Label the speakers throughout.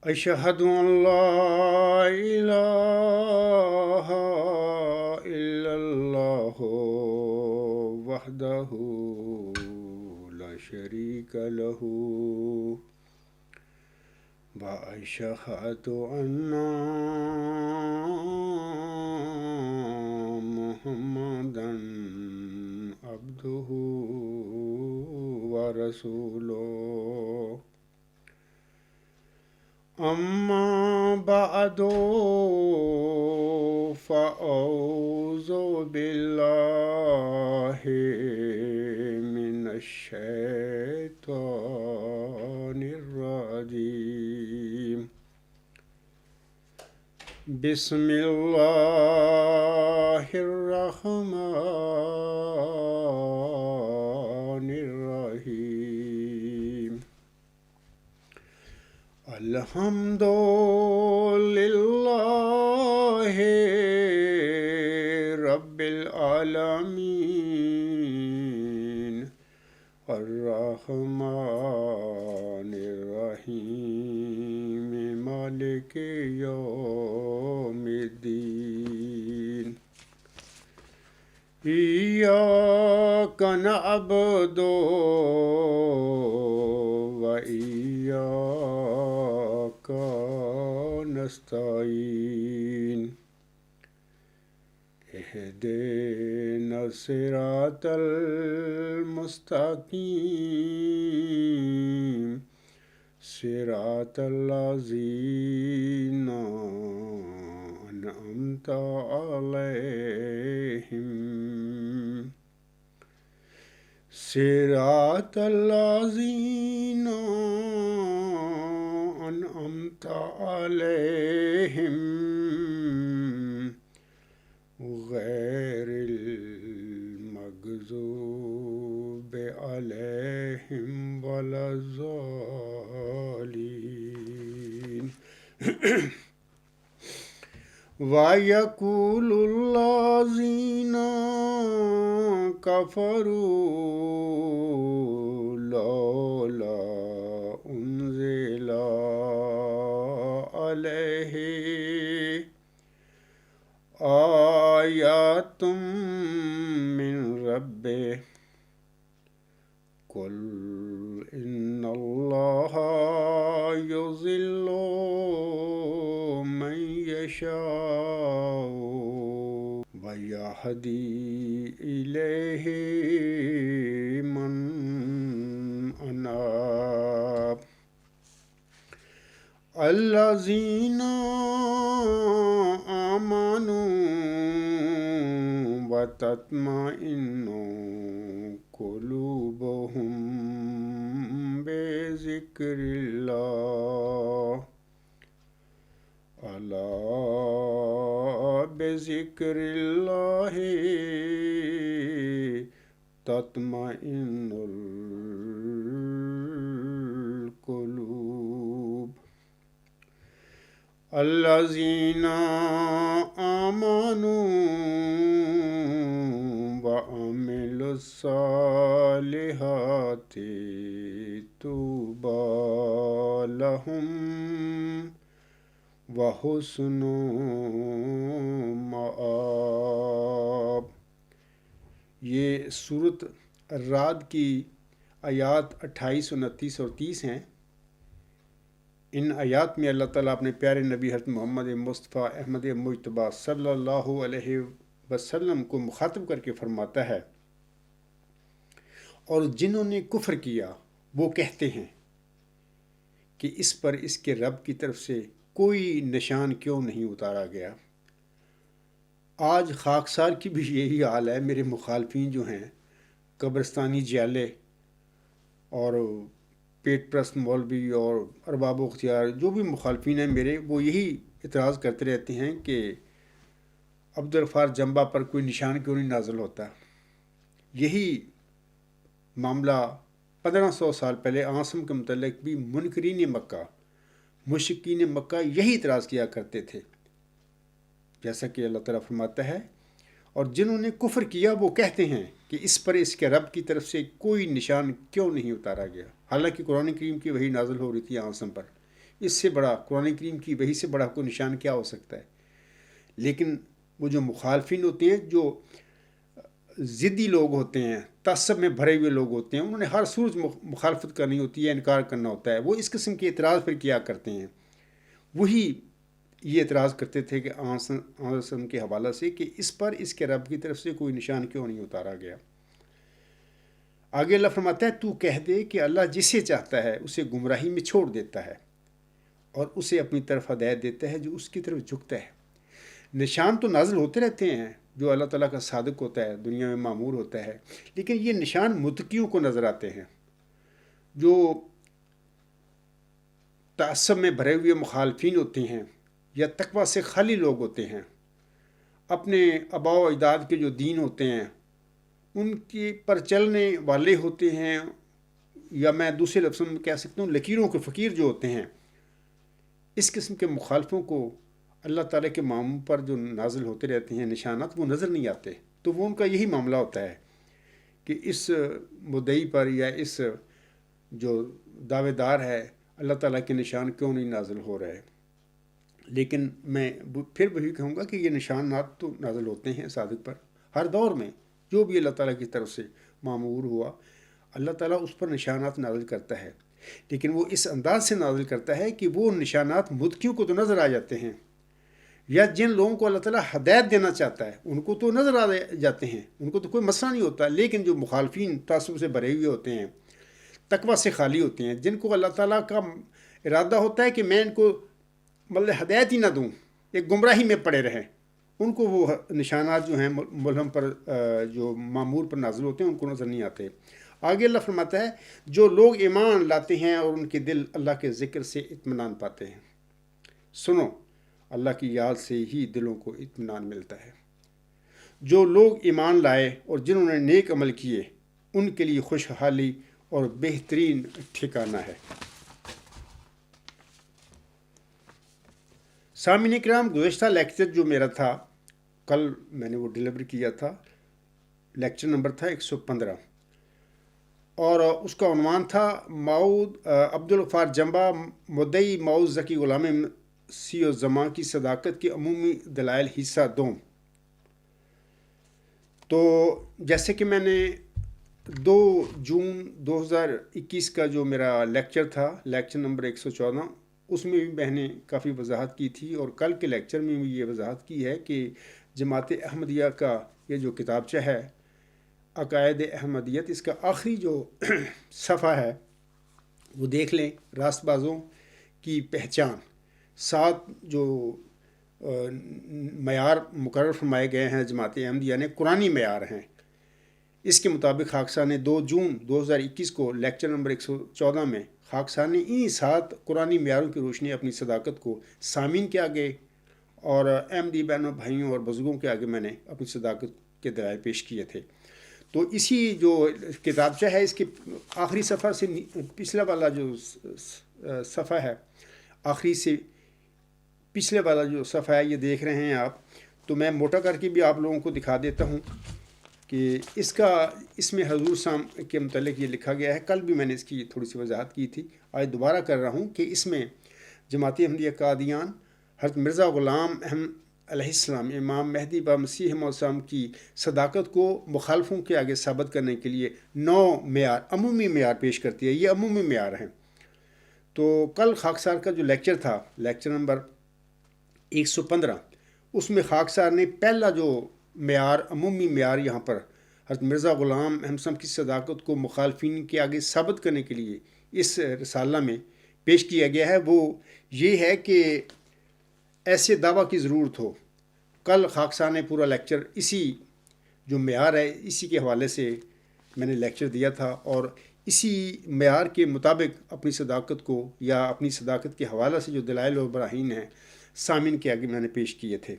Speaker 1: أشهد أن لا إله إلا الله وحده لا شريك له وأشهد أن محمدا عبده ورسوله أما بعد فأعوذ بالله من الشيطان الرجيم بسم الله الرحمن الرحيم الحمد لله رب العالمين الرحمن الرحيم مالك يوم الدين إياك نعبد وإياك نستعين اهدنا الصراط المستقيم صراط الذين أنعمت عليهم صراط الذين أنعمت عليهم غير المغضوب عليهم ولا الضالين ويقول الذين كفروا لولا أنزل عليه آيات من ربه قل إن الله يضل من يشاء ويهدي إليه من أناب الذين آمنوا وتطمئن قلوبهم بذكر الله ألا بذكر الله تطمئن القلوب الذين آمنوا وعملوا الصالحات طوبى لهم وحسن مآب۔ یہ سورت الرعد کی آیات 28، 29 اور 30 ہیں۔ ان آیات میں اللہ تعالیٰ اپنے پیارے نبی حضرت محمد مصطفیٰ احمد مجتبیٰ صلی اللہ علیہ وسلم کو مخاطب کر کے فرماتا ہے، اور جنہوں نے کفر کیا وہ کہتے ہیں کہ اس پر اس کے رب کی طرف سے کوئی نشان کیوں نہیں اتارا گیا۔ آج خاکسار کی بھی یہی حال ہے۔ میرے مخالفین جو ہیں، قبرستانی جیالے اور پیٹ پرست مولوی اور ارباب و اختیار، جو بھی مخالفین ہیں میرے، وہ یہی اعتراض کرتے رہتے ہیں کہ عبدالغفار جنبہ پر کوئی نشان کیوں نہیں نازل ہوتا۔ یہی معاملہ 1500 سال پہلے عاصم کے متعلق بھی منکرین مکہ، مشرکین مکہ یہی اعتراض کیا کرتے تھے، جیسا کہ اللہ تعالیٰ فرماتا ہے، اور جنہوں نے کفر کیا وہ کہتے ہیں کہ اس پر اس کے رب کی طرف سے کوئی نشان کیوں نہیں اتارا گیا، حالانکہ قرآن کریم کی وحی نازل ہو رہی تھی عاصم پر اس سے بڑا قرآن کریم کی وحی سے بڑا کوئی نشان کیا ہو سکتا ہے؟ لیکن وہ جو مخالفین ہوتے ہیں، جو ضدی لوگ ہوتے ہیں، تعصب میں بھرے ہوئے لوگ ہوتے ہیں، انہوں نے ہر صورت مخالفت کرنی ہوتی ہے، انکار کرنا ہوتا ہے، وہ اس قسم کے اعتراض پھر کیا کرتے ہیں۔ وہی یہ اعتراض کرتے تھے کہ آن کے حوالہ سے کہ اس پر اس کے رب کی طرف سے کوئی نشان کیوں نہیں اتارا گیا۔ آگے اللہ فرماتا ہے تو کہہ دے کہ اللہ جسے چاہتا ہے اسے گمراہی میں چھوڑ دیتا ہے اور اسے اپنی طرف ہدایت دیتا ہے جو اس کی طرف جھکتا ہے۔ نشان تو نازل ہوتے رہتے ہیں جو اللہ تعالیٰ کا صادق ہوتا ہے، دنیا میں معمور ہوتا ہے، لیکن یہ نشان متقیوں کو نظر آتے ہیں، جو تعصب میں بھرے ہوئے مخالفین ہوتے ہیں یا تقوی سے خالی لوگ ہوتے ہیں، اپنے آباء و اجداد کے جو دین ہوتے ہیں ان کے پر چلنے والے ہوتے ہیں، یا میں دوسرے لفظوں میں کہہ سکتا ہوں لکیروں کے فقیر جو ہوتے ہیں۔ اس قسم کے مخالفوں کو اللہ تعالیٰ کے معاملوں پر جو نازل ہوتے رہتے ہیں نشانات، وہ نظر نہیں آتے، تو وہ ان کا یہی معاملہ ہوتا ہے کہ اس مدعی پر یا اس جو دعوے دار ہے اللہ تعالیٰ کے نشان کیوں نہیں نازل ہو رہے۔ لیکن میں پھر وہی کہوں گا کہ یہ نشانات تو نازل ہوتے ہیں صادق پر ہر دور میں، جو بھی اللہ تعالیٰ کی طرف سے معمور ہوا اللہ تعالیٰ اس پر نشانات نازل کرتا ہے، لیکن وہ اس انداز سے نازل کرتا ہے کہ وہ نشانات متقیوں کو تو نظر آ جاتے ہیں، یا جن لوگوں کو اللہ تعالیٰ ہدایت دینا چاہتا ہے ان کو تو نظر آ جاتے ہیں، ان کو تو کوئی مسئلہ نہیں ہوتا، لیکن جو مخالفین تعصب سے بھرے ہوئے ہوتے ہیں، تقوی سے خالی ہوتے ہیں، جن کو اللہ تعالیٰ کا ارادہ ہوتا ہے کہ میں ان کو مطلب ہدایت ہی نہ دوں، ایک گمراہی میں پڑے رہیں، ان کو وہ نشانات جو ہیں ملہم پر جو معمور پر نازل ہوتے ہیں ان کو نظر نہیں آتے۔ آگے اللہ فرماتا ہے جو لوگ ایمان لاتے ہیں اور ان کے دل اللہ کے ذکر سے اطمینان پاتے ہیں، سنو اللہ کی یاد سے ہی دلوں کو اطمینان ملتا ہے۔ جو لوگ ایمان لائے اور جنہوں نے نیک عمل کیے ان کے لیے خوشحالی اور بہترین ٹھکانہ ہے۔ سامعین کرام، گزشتہ لیکچر جو میرا تھا کل میں نے وہ ڈیلیور کیا تھا، لیکچر نمبر تھا 115، اور اس کا عنوان تھا ماؤد عبدالغفار جمبا مدعی ماؤد ذکی غلام مسیح الزمان کی صداقت کے عمومی دلائل حصہ 2۔ تو جیسے کہ میں نے 2 جون 2021 کا جو میرا لیکچر تھا، لیکچر نمبر 114، اس میں بھی میں نے کافی وضاحت کی تھی، اور کل کے لیکچر میں بھی یہ وضاحت کی ہے کہ جماعت احمدیہ کا یہ جو کتابچہ ہے عقائد احمدیت، اس کا آخری جو صفحہ ہے وہ دیکھ لیں، راست بازوں کی پہچان، 7 جو معیار مقرر فرمائے گئے ہیں جماعت احمدیہ نے، قرآنی معیار ہیں۔ اس کے مطابق خاکسار نے 2 جون 2021 کو لیکچر نمبر 114 میں خاکسار نے انہی 7 قرآنی معیاروں کی روشنی اپنی صداقت کو سامعین کے آگے اور احمدی بہنوں بھائیوں اور بزرگوں کے آگے میں نے اپنی صداقت کے دلائل پیش کیے تھے۔ تو اسی جو کتابچہ ہے اس کے آخری صفحہ سے پچھلا والا جو صفحہ ہے، آخری سے پچھلے والا جو صفحہ ہے یہ دیکھ رہے ہیں آپ، تو میں موٹا کر کے بھی آپ لوگوں کو دکھا دیتا ہوں کہ اس میں حضور صاحب کے متعلق یہ لکھا گیا ہے۔ کل بھی میں نے اس کی تھوڑی سی وضاحت کی تھی، آج دوبارہ کر رہا ہوں کہ اس میں جماعت احمدیہ قادیان حضرت مرزا غلام احمد علیہ السلام، امام مہدی با مسیح موعود کی صداقت کو مخالفوں کے آگے ثابت کرنے کے لیے 9 معیار، عمومی معیار پیش کرتی ہے۔ یہ عمومی معیار ہیں۔ تو کل خاکسار کا جو لیکچر تھا، لیکچر نمبر 115، اس میں خاکسار نے پہلا جو معیار، عمومی معیار یہاں پر حضرت مرزا غلام احمد صاحب کی صداقت کو مخالفین کے آگے ثابت کرنے کے لیے اس رسالہ میں پیش کیا گیا ہے، وہ یہ ہے کہ ایسے دعویٰ کی ضرورت ہو۔ کل خاکسار نے پورا لیکچر اسی جو معیار ہے اسی کے حوالے سے میں نے لیکچر دیا تھا، اور اسی معیار کے مطابق اپنی صداقت کو یا اپنی صداقت کے حوالے سے جو دلائل و براہین ہیں سامعین کے آگے میں نے پیش کیے تھے۔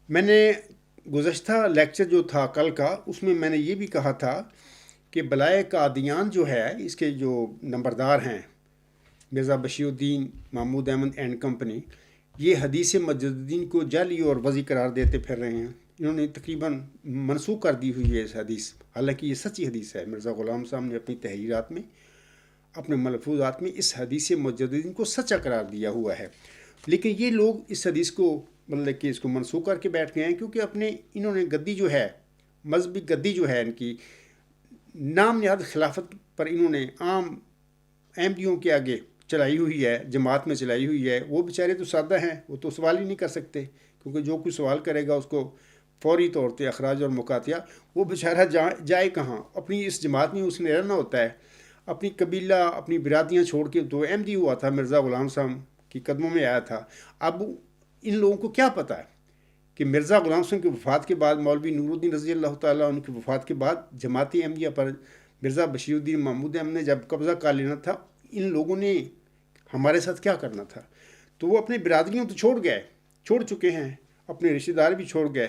Speaker 1: میں نے گزشتہ لیکچر جو تھا کل کا، اس میں نے یہ بھی کہا تھا کہ بلائے قادیان جو ہے اس کے جو نمبردار ہیں مرزا بشیر الدین محمود احمد اینڈ کمپنی، یہ حدیث مجددین کو جعلی اور وضعی قرار دیتے پھر رہے ہیں۔ انہوں نے تقریباً منسوخ کر دی ہوئی ہے اس حدیث، حالانکہ یہ سچی حدیث ہے۔ مرزا غلام صاحب نے اپنی تحریرات میں اپنے ملفوظات میں اس حدیث مجددین کو سچا قرار دیا ہوا ہے، لیکن یہ لوگ اس حدیث کو مطلب کہ اس کو منسوخ کر کے بیٹھ گئے ہیں، کیونکہ انہوں نے گدی جو ہے، مذہبی گدی جو ہے ان کی نام نہاد خلافت پر انہوں نے عام احمدیوں کے آگے چلائی ہوئی ہے، جماعت میں چلائی ہوئی ہے۔ وہ بیچارے تو سادہ ہیں، وہ تو سوال ہی نہیں کر سکتے، کیونکہ جو کوئی سوال کرے گا اس کو فوری طور پہ اخراج اور مقاطعہ۔ وہ بیچارہ جائے کہاں؟ اپنی اس جماعت میں اس نے رہنا ہوتا ہے، اپنی قبیلہ اپنی برادریاں چھوڑ کے تو احمدی ہوا تھا، مرزا غلام صاحب کی قدموں میں آیا تھا۔ اب ان لوگوں کو کیا پتہ ہے کہ مرزا غلام صاحب کی وفات کے بعد، مولوی نور الدین رضی اللہ تعالیٰ عنہ کی وفات کے بعد جماعت احمدیہ پر مرزا بشیر الدین محمود احمد نے جب قبضہ کر لینا تھا، ان لوگوں نے ہمارے ساتھ کیا کرنا تھا؟ تو وہ اپنی برادریوں تو چھوڑ چکے ہیں، اپنے رشتہ دار بھی چھوڑ گئے،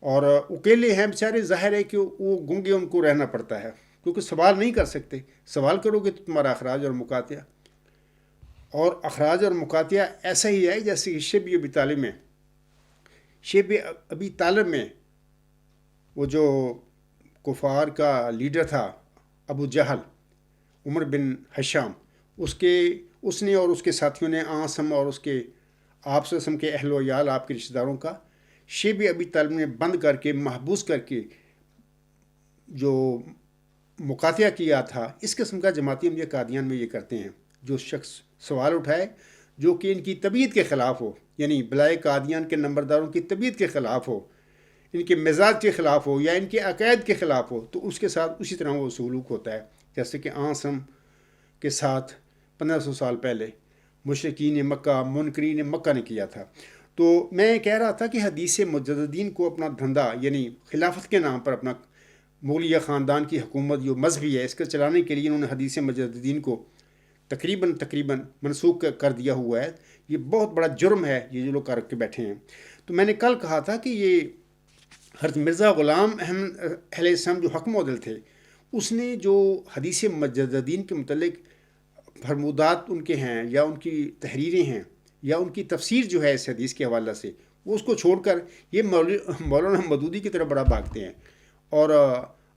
Speaker 1: اور اکیلے ہیں بیچارے۔ ظاہر ہے کہ وہ گنگے ان کو رہنا پڑتا ہے، کیونکہ سوال نہیں کر سکتے۔ سوال کرو گے تو تمہارا اخراج اور مقاطعہ، اور اخراج اور مقاطعہ ایسا ہی ہے جیسے کہ شیب ابی طالب میں وہ جو کفار کا لیڈر تھا ابو جہل، عمر بن حشام، اس نے اور اس کے ساتھیوں نے آسم اور اس کے آپ سے کے اہل و عیال، آپ کے رشتہ داروں کا شیب ابی طالب نے بند کر کے، محبوس کر کے جو مقاطعہ کیا تھا۔ اس قسم کا جماعتی احمدیہ قادیان میں یہ کرتے ہیں۔ جو شخص سوال اٹھائے جو کہ ان کی طبیعت کے خلاف ہو، یعنی بلائے قادیان کے نمبرداروں کی طبیعت کے خلاف ہو، ان کے مزاج کے خلاف ہو، یا ان کے عقائد کے خلاف ہو، تو اس کے ساتھ اسی طرح وہ سلوک ہوتا ہے، جیسے کہ آسم کے ساتھ 1500 سال پہلے مشرکین مکہ، منکرین مکہ نے کیا تھا۔ تو میں کہہ رہا تھا کہ حدیث مجددین کو اپنا دھندا، یعنی خلافت کے نام پر اپنا مغلیہ خاندان کی حکومت جو مذہبی ہے، اس کا چلانے کے لیے انہوں نے حدیث مجددین کو تقریباً منسوخ کر دیا ہوا ہے۔ یہ بہت بڑا جرم ہے، یہ جو لوگ کر کے بیٹھے ہیں۔ تو میں نے کل کہا تھا کہ یہ حضرت مرزا غلام احمد علیہ السلام جو حق معدل تھے، اس نے جو حدیث مجددین کے متعلق فرمودات ان کے ہیں، یا ان کی تحریریں ہیں، یا ان کی تفسیر جو ہے اس حدیث کے حوالے سے، وہ اس کو چھوڑ کر یہ مولانا مودودی کی طرف بڑا بھاگتے ہیں۔ اور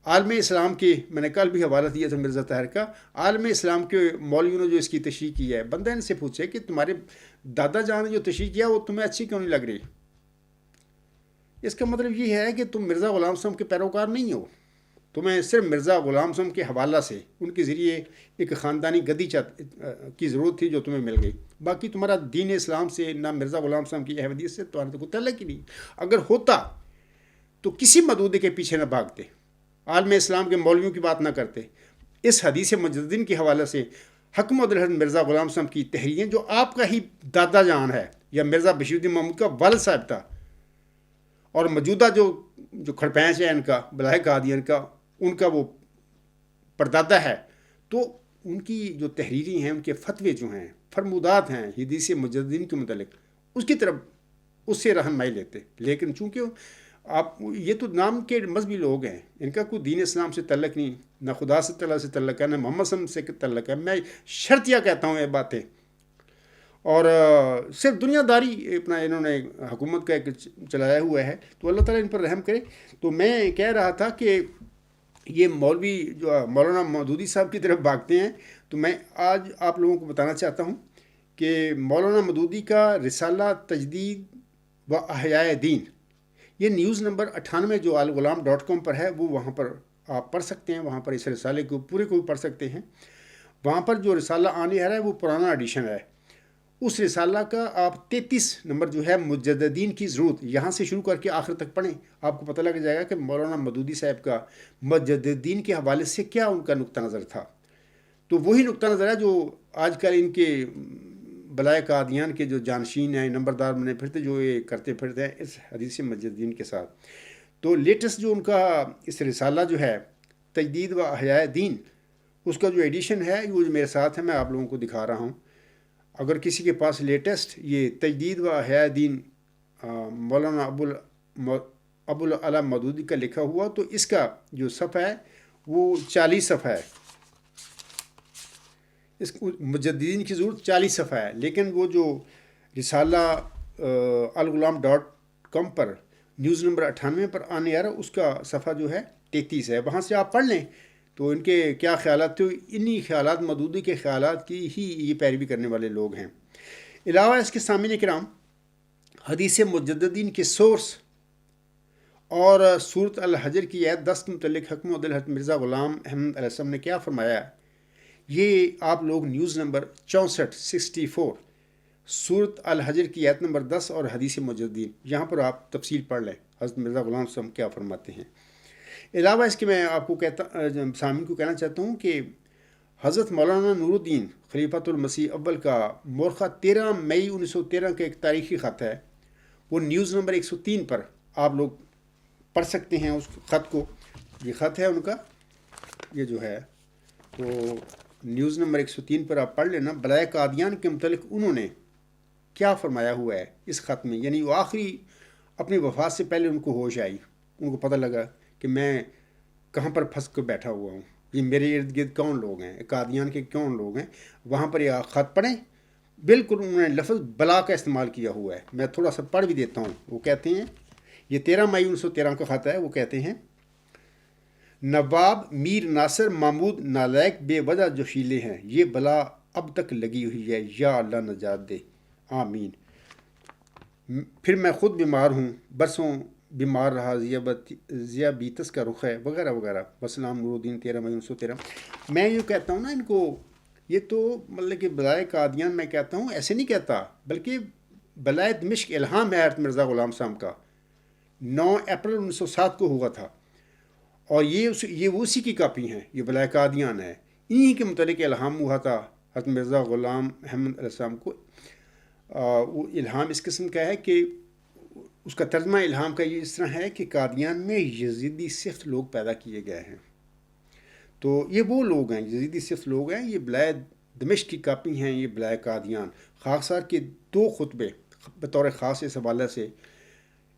Speaker 1: عالم اسلام کے، میں نے کل بھی حوالہ دیا تھا مرزا طاہر کا، عالم اسلام کے مولویوں نے جو اس کی تشریح کی ہے، بندہ ان سے پوچھے کہ تمہارے دادا جان نے جو تشریح کیا وہ تمہیں اچھی کیوں نہیں لگ رہی؟ اس کا مطلب یہ ہے کہ تم مرزا غلام صاحب کے پیروکار نہیں ہو، تمہیں صرف مرزا غلام صاحب کے حوالہ سے، ان کے ذریعے ایک خاندانی گدی کی ضرورت تھی جو تمہیں مل گئی۔ باقی تمہارا دین اسلام سے، نہ مرزا غلام صاحب کی احمدیت سے تمہارا تو کوئی تعلق ہی نہیں۔ اگر ہوتا تو کسی مدعو کے پیچھے نہ بھاگتے، عالم اسلام کے مولویوں کی بات نہ کرتے۔ اس حدیث مجددین کے حوالے سے حکم حضرت مرزا غلام صاحب کی تحریریں، جو آپ کا ہی دادا جان ہے، یا مرزا بشیر الدین محمود کا والد صاحب تھا، اور موجودہ جو کھڑپینچ ہے ان کا، بلائے قادیان کا، ان کا وہ پردادا ہے، تو ان کی جو تحریری ہیں، ان کے فتوے جو ہیں، فرمودات ہیں حدیث مجددین کے متعلق، اس کی طرف اس سے رہنمائی لیتے۔ لیکن چونکہ آپ یہ تو نام کے مذہبی لوگ ہیں، ان کا کوئی دین اسلام سے تعلق نہیں، نہ خدا سے تعالیٰ سے تعلق ہے، نہ محمد صلی اللہ علیہ وسلم سے تعلق ہے۔ میں شرطیہ کہتا ہوں یہ باتیں، اور صرف دنیا داری اپنا انہوں نے حکومت کا ایک چلایا ہوا ہے، تو اللہ تعالیٰ ان پر رحم کرے۔ تو میں کہہ رہا تھا کہ یہ مولوی جو مولانا مودودی صاحب کی طرف بھاگتے ہیں، تو میں آج آپ لوگوں کو بتانا چاہتا ہوں کہ مولانا مودودی کا رسالہ تجدید و احیاء دین، یہ نیوز نمبر 98 جو alghulam.com پر ہے، وہ وہاں پر آپ پڑھ سکتے ہیں، وہاں پر اس رسالے کو پورے کو بھی پڑھ سکتے ہیں۔ وہاں پر جو رسالہ آنے ہے وہ پرانا ایڈیشن ہے، اس رسالہ کا آپ 33 نمبر جو ہے مجددین کی ضرورت، یہاں سے شروع کر کے آخر تک پڑھیں، آپ کو پتہ لگ جائے گا کہ مولانا مودودی صاحب کا مجددین کے حوالے سے کیا ان کا نقطہ نظر تھا۔ تو وہی نقطہ نظر ہے جو آج کل ان کے بلائے قادیان کے جو جانشین ہیں، نمبردار بنے پھرتے، جو یہ کرتے پھرتے ہیں اس حدیث مجددین کے ساتھ۔ تو لیٹسٹ جو ان کا اس رسالہ جو ہے تجدید و احیاء دین، اس کا جو ایڈیشن ہے وہ جو میرے ساتھ ہے، میں آپ لوگوں کو دکھا رہا ہوں۔ اگر کسی کے پاس لیٹسٹ یہ تجدید و احیاء دین مولانا ابو العلا مودودی کا لکھا ہوا، تو اس کا جو صفحہ ہے وہ 40 صفحہ ہے۔ اس مجددین کی ضرورت 40 صفحہ ہے، لیکن وہ جو رسالہ alghulam.com پر نیوز نمبر 98 پر آنے آ رہا، اس کا صفحہ جو ہے 33 ہے، وہاں سے آپ پڑھ لیں تو ان کے کیا خیالات تھے؟ انہی خیالات، مودودی کے خیالات کی ہی یہ پیروی کرنے والے لوگ ہیں۔ علاوہ اس کے سامعین کرام، حدیث مجددین کے سورس اور سورت الحجر کی آیت 10 کے متعلق حکم عدل حضرت مرزا غلام احمد علیہ السلام نے کیا فرمایا ہے، یہ آپ لوگ نیوز نمبر 64 سورت الحجر کی آیت نمبر 10 اور حدیث مجددین، یہاں پر آپ تفصیل پڑھ لیں حضرت مرزا غلام صاحب کیا فرماتے ہیں۔ علاوہ اس کے میں آپ کو سامعین کو کہنا چاہتا ہوں کہ حضرت مولانا نور الدین خلیفۃ المسیح اول کا مورخہ 13 مئی 1913 کا ایک تاریخی خط ہے، وہ نیوز نمبر 103 پر آپ لوگ پڑھ سکتے ہیں اس خط کو۔ یہ خط ہے ان کا، یہ جو ہے تو نیوز نمبر 103 پر آپ پڑھ لینا۔ بلائے قادیان کے متعلق انہوں نے کیا فرمایا ہوا ہے اس خط میں، یعنی وہ آخری اپنی وفات سے پہلے ان کو ہوش آئی، ان کو پتہ لگا کہ میں کہاں پر پھنس کر بیٹھا ہوا ہوں، یہ میرے ارد گرد کون لوگ ہیں، قادیان کے کون لوگ ہیں۔ وہاں پر یہ خط پڑھیں، بالکل انہوں نے لفظ بلا کا استعمال کیا ہوا ہے۔ میں تھوڑا سا پڑھ بھی دیتا ہوں۔ وہ کہتے ہیں، یہ 13 مئی 1913 کا خط ہے، وہ کہتے ہیں، نواب میر ناصر محمود نالائق بے وجہ جو شیلے ہیں، یہ بلا اب تک لگی ہوئی ہے، یا اللہ نجات دے، آمین۔ پھر میں خود بیمار ہوں، برسوں بیمار رہا، ذیابیطس کا رخ ہے، وغیرہ وغیرہ۔ وسلام نور الدین 13 مئی 1913۔ میں یوں کہتا ہوں نا ان کو، یہ تو مطلب کہ بلائے قادیان میں کہتا ہوں، ایسے نہیں کہتا، بلکہ بلائے دمشق الہام ہے حضرت مرزا غلام صاحب کا، 9 اپریل 1907 کو ہوا تھا، اور یہ اسی کی کاپی ہیں، یہ بلائے قادیان ہے، انہی کے متعلق الہام ہوا تھا حضرت مرزا غلام احمد علیہ السلام کو۔ وہ الہام اس قسم کا ہے کہ اس کا ترجمہ الہام کا یہ اس طرح ہے کہ قادیان میں یزیدی صفت لوگ پیدا کیے گئے ہیں۔ تو یہ وہ لوگ ہیں، یزیدی صفت لوگ ہیں، یہ بلائے دمشق کی کاپی ہیں، یہ بلائے قادیان۔ خاکسار کے 2 خطبے بطور خاص اس حوالے سے،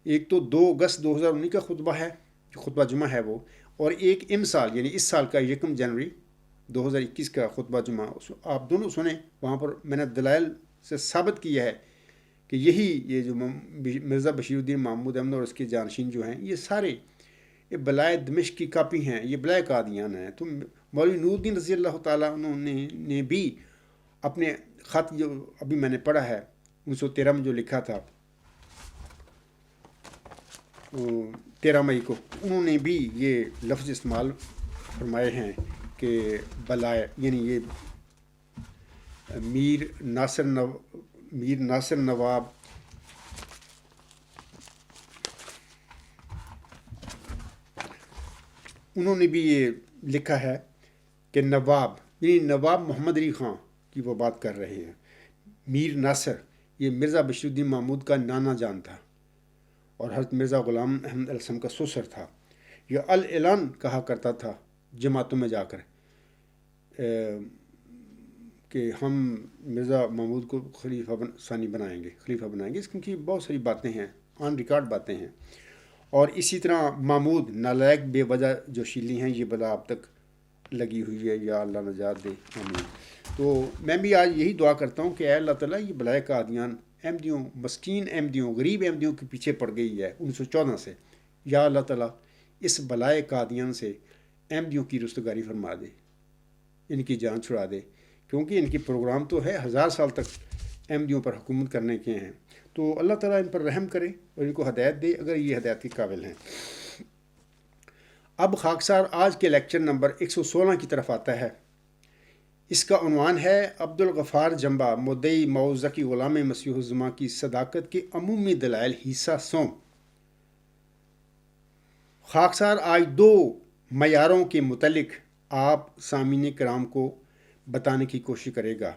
Speaker 1: ایک تو 2 اگست 2019 کا خطبہ ہے، جو خطبہ جمعہ ہے وہ، اور ایک امسال یعنی اس سال کا 1 جنوری 2021 کا خطبہ جمعہ، آپ دونوں سنیں۔ وہاں پر میں نے دلائل سے ثابت کیا ہے کہ یہ جو مرزا بشیر الدین محمود احمد اور اس کے جانشین جو ہیں، یہ سارے یہ بلائے دمشق کی کاپی ہیں، یہ بلائے قادیان ہیں۔ تو مولوی نور الدین رضی اللہ تعالیٰ انہوں نے بھی اپنے خط جو ابھی میں نے پڑھا ہے 1913 میں جو لکھا تھا 13 مئی کو، انہوں نے بھی یہ لفظ استعمال فرمائے ہیں کہ بلائے، یعنی یہ میر ناصر نواب انہوں نے بھی یہ لکھا ہے کہ نواب، یعنی نواب محمد علی خان کی وہ بات کر رہے ہیں۔ میر ناصر یہ مرزا بشیر الدین محمود کا نانا جان تھا اور حضرت مرزا غلام احمد علیہ السلام کا سسر تھا۔ یہ الاعلان کہا کرتا تھا جماعتوں میں جا کر کہ ہم مرزا محمود کو خلیفہ ثانی بنائیں گے، اس کی بہت ساری باتیں ہیں، آن ریکارڈ باتیں ہیں۔ اور اسی طرح محمود نالائق بے وجہ جو شیلی ہیں، یہ بلا اب تک لگی ہوئی ہے، یا اللہ نجات دے، آمین۔ تو میں بھی آج یہی دعا کرتا ہوں کہ اے اللہ تعالیٰ، یہ بلائے قادیان احمدیوں، مسکین احمدیوں، غریب احمدیوں کے پیچھے پڑ گئی ہے 1914 سے، یا اللہ تعالیٰ اس بلائے قادیان سے احمدیوں کی رستگاری فرما دے، ان کی جان چھڑا دے، کیونکہ ان کی پروگرام تو ہے 1000 سال تک احمدیوں پر حکومت کرنے کے ہیں۔ تو اللہ تعالیٰ ان پر رحم کرے اور ان کو ہدایت دے اگر یہ ہدایت کے قابل ہیں۔ اب خاکسار آج کے لیکچر نمبر 116 کی طرف آتا ہے۔ اس کا عنوان ہے عبدالغفار جنبہ مدعی موزکی غلام مسیح الزماں کی صداقت کے عمومی دلائل حصہ سوم۔ خاکسار آج 2 معیاروں کے متعلق آپ سامعین کرام کو بتانے کی کوشش کرے گا۔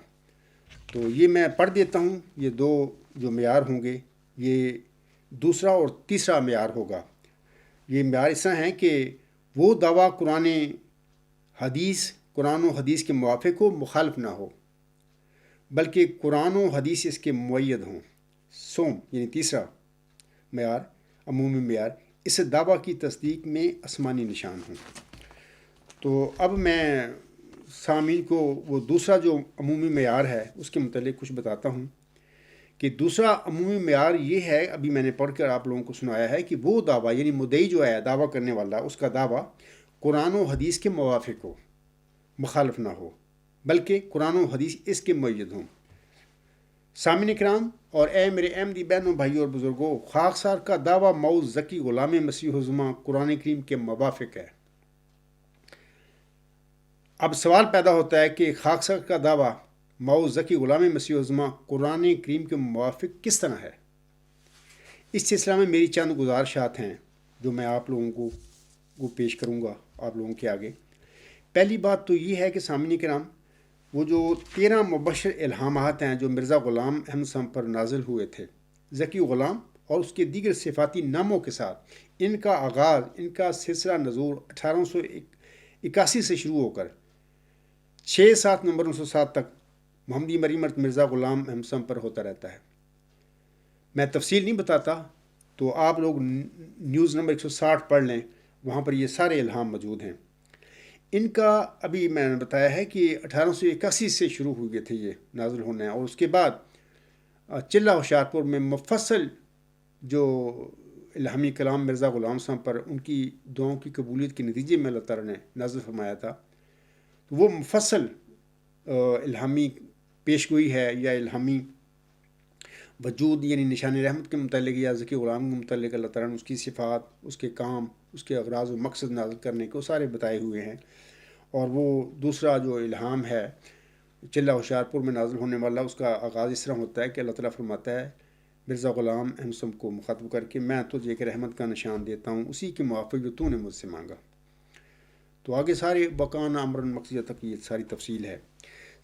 Speaker 1: تو یہ میں پڑھ دیتا ہوں، یہ 2 جو معیار ہوں گے، یہ دوسرا اور تیسرا معیار ہوگا۔ یہ معیار اس طرح ہیں کہ وہ دعویٰ قرآن و حدیث کے موافق ہو، مخالف نہ ہو، بلکہ قرآن و حدیث اس کے مؤید ہوں۔ سوم یعنی تیسرا معیار، عمومی معیار، اس دعویٰ کی تصدیق میں آسمانی نشان ہوں۔ تو اب میں سامعین کو وہ دوسرا جو عمومی معیار ہے اس کے متعلق کچھ بتاتا ہوں کہ دوسرا عمومی معیار یہ ہے، ابھی میں نے پڑھ کر آپ لوگوں کو سنایا ہے، کہ وہ دعویٰ یعنی مدعی جو ہے، دعویٰ کرنے والا، اس کا دعویٰ قرآن و حدیث کے موافق ہو، مخالف نہ ہو، بلکہ قرآن و حدیث اس کے مؤید ہوں۔ سامعین کرام اور اے میرے احمدی بہنوں، بھائیوں اور بزرگوں، خاکسار کا دعویٰ مؤز ذکی غلام مسیح الزماں قرآن کریم کے موافق ہے۔ اب سوال پیدا ہوتا ہے کہ خاکسار کا دعویٰ مؤز ذکی غلام مسیح الزماں قرآن کریم کے موافق کس طرح ہے؟ اس سلسلہ میں میری چند گزارشات ہیں جو میں آپ لوگوں کو پیش کروں گا آپ لوگوں کے آگے۔ پہلی بات تو یہ ہے کہ سامعین کرام، وہ جو 13 مبشر الہامات ہیں جو مرزا غلام احمد صاحب پر نازل ہوئے تھے ذکی غلام اور اس کے دیگر صفاتی ناموں کے ساتھ، ان کا آغاز، ان کا سلسلہ نزول 1881 سے شروع ہو کر 6-7 نومبر 1907 تک محمدی مریمت مرزا غلام احمد صاحب پر ہوتا رہتا ہے۔ میں تفصیل نہیں بتاتا، تو آپ لوگ نیوز نمبر 160 پڑھ لیں، وہاں پر یہ سارے الہام موجود ہیں۔ ان کا ابھی میں نے بتایا ہے کہ 1881 سے شروع ہوئے تھے یہ نازل ہونا ہے، اور اس کے بعد چلہ ہوشیارپور میں مفصل جو الہامی کلام مرزا غلام صاحب پر ان کی دعاؤں کی قبولیت کے نتیجے میں اللہ تعالیٰ نے نازل فرمایا تھا، تو وہ مفصل الہامی پیشگوئی ہے یا الہامی وجود، یعنی نشان رحمت کے متعلق یا ذکی غلام کے متعلق اللہ تعالیٰ نے اس کی صفات، اس کے کام، اس کے اغراض و مقصد نازل کرنے کو سارے بتائے ہوئے ہیں۔ اور وہ دوسرا جو الہام ہے چلہ ہوشیارپور میں نازل ہونے والا، اس کا آغاز اس طرح ہوتا ہے کہ اللہ تعالیٰ فرماتا ہے مرزا غلام احمد صاحب کو مخاطب کر کے، میں تجھے ایک رحمت کا نشان دیتا ہوں اسی کے موافق جو تو نے مجھ سے مانگا۔ تو آگے سارے بقان امرن مقصد تک یہ ساری تفصیل ہے۔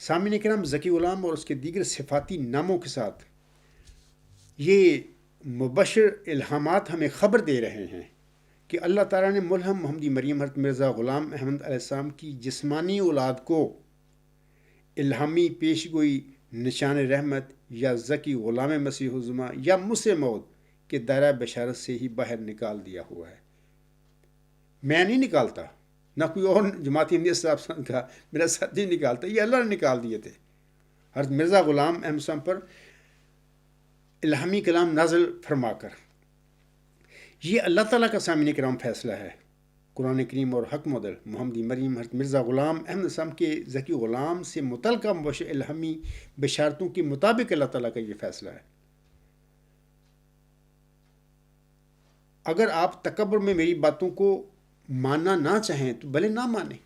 Speaker 1: سامعین کرام، ذکی غلام اور اس کے دیگر صفاتی ناموں کے ساتھ یہ مبشر الہامات ہمیں خبر دے رہے ہیں کہ اللہ تعالیٰ نے ملہم محمدی مریم حضرت مرزا غلام احمد علیہ السلام کی جسمانی اولاد کو الہامی پیشگوئی، نشان رحمت یا ذکی غلام مسیح الزماں یا مسیح موعود کے دائرہ بشارت سے ہی باہر نکال دیا ہوا ہے۔ میں نہیں نکالتا، نہ کوئی اور جماعتی احمدیہ صاحب کا میرا ساتھی نکالتا، یہ اللہ نے نکال دیے تھے حضرت مرزا غلام احمد صاحب پر الہامی کلام نازل فرما کر۔ یہ اللہ تعالیٰ کا سامعین کرام فیصلہ ہے۔ قرآن کریم اور حق مدل محمدی مریم حضرت مرزا غلام احمد صاحب کے ذکی غلام سے متعلقہ مبشر الہامی بشارتوں کے مطابق اللہ تعالیٰ کا یہ فیصلہ ہے۔ اگر آپ تکبر میں میری باتوں کو ماننا نہ چاہیں تو بھلے نہ مانیں،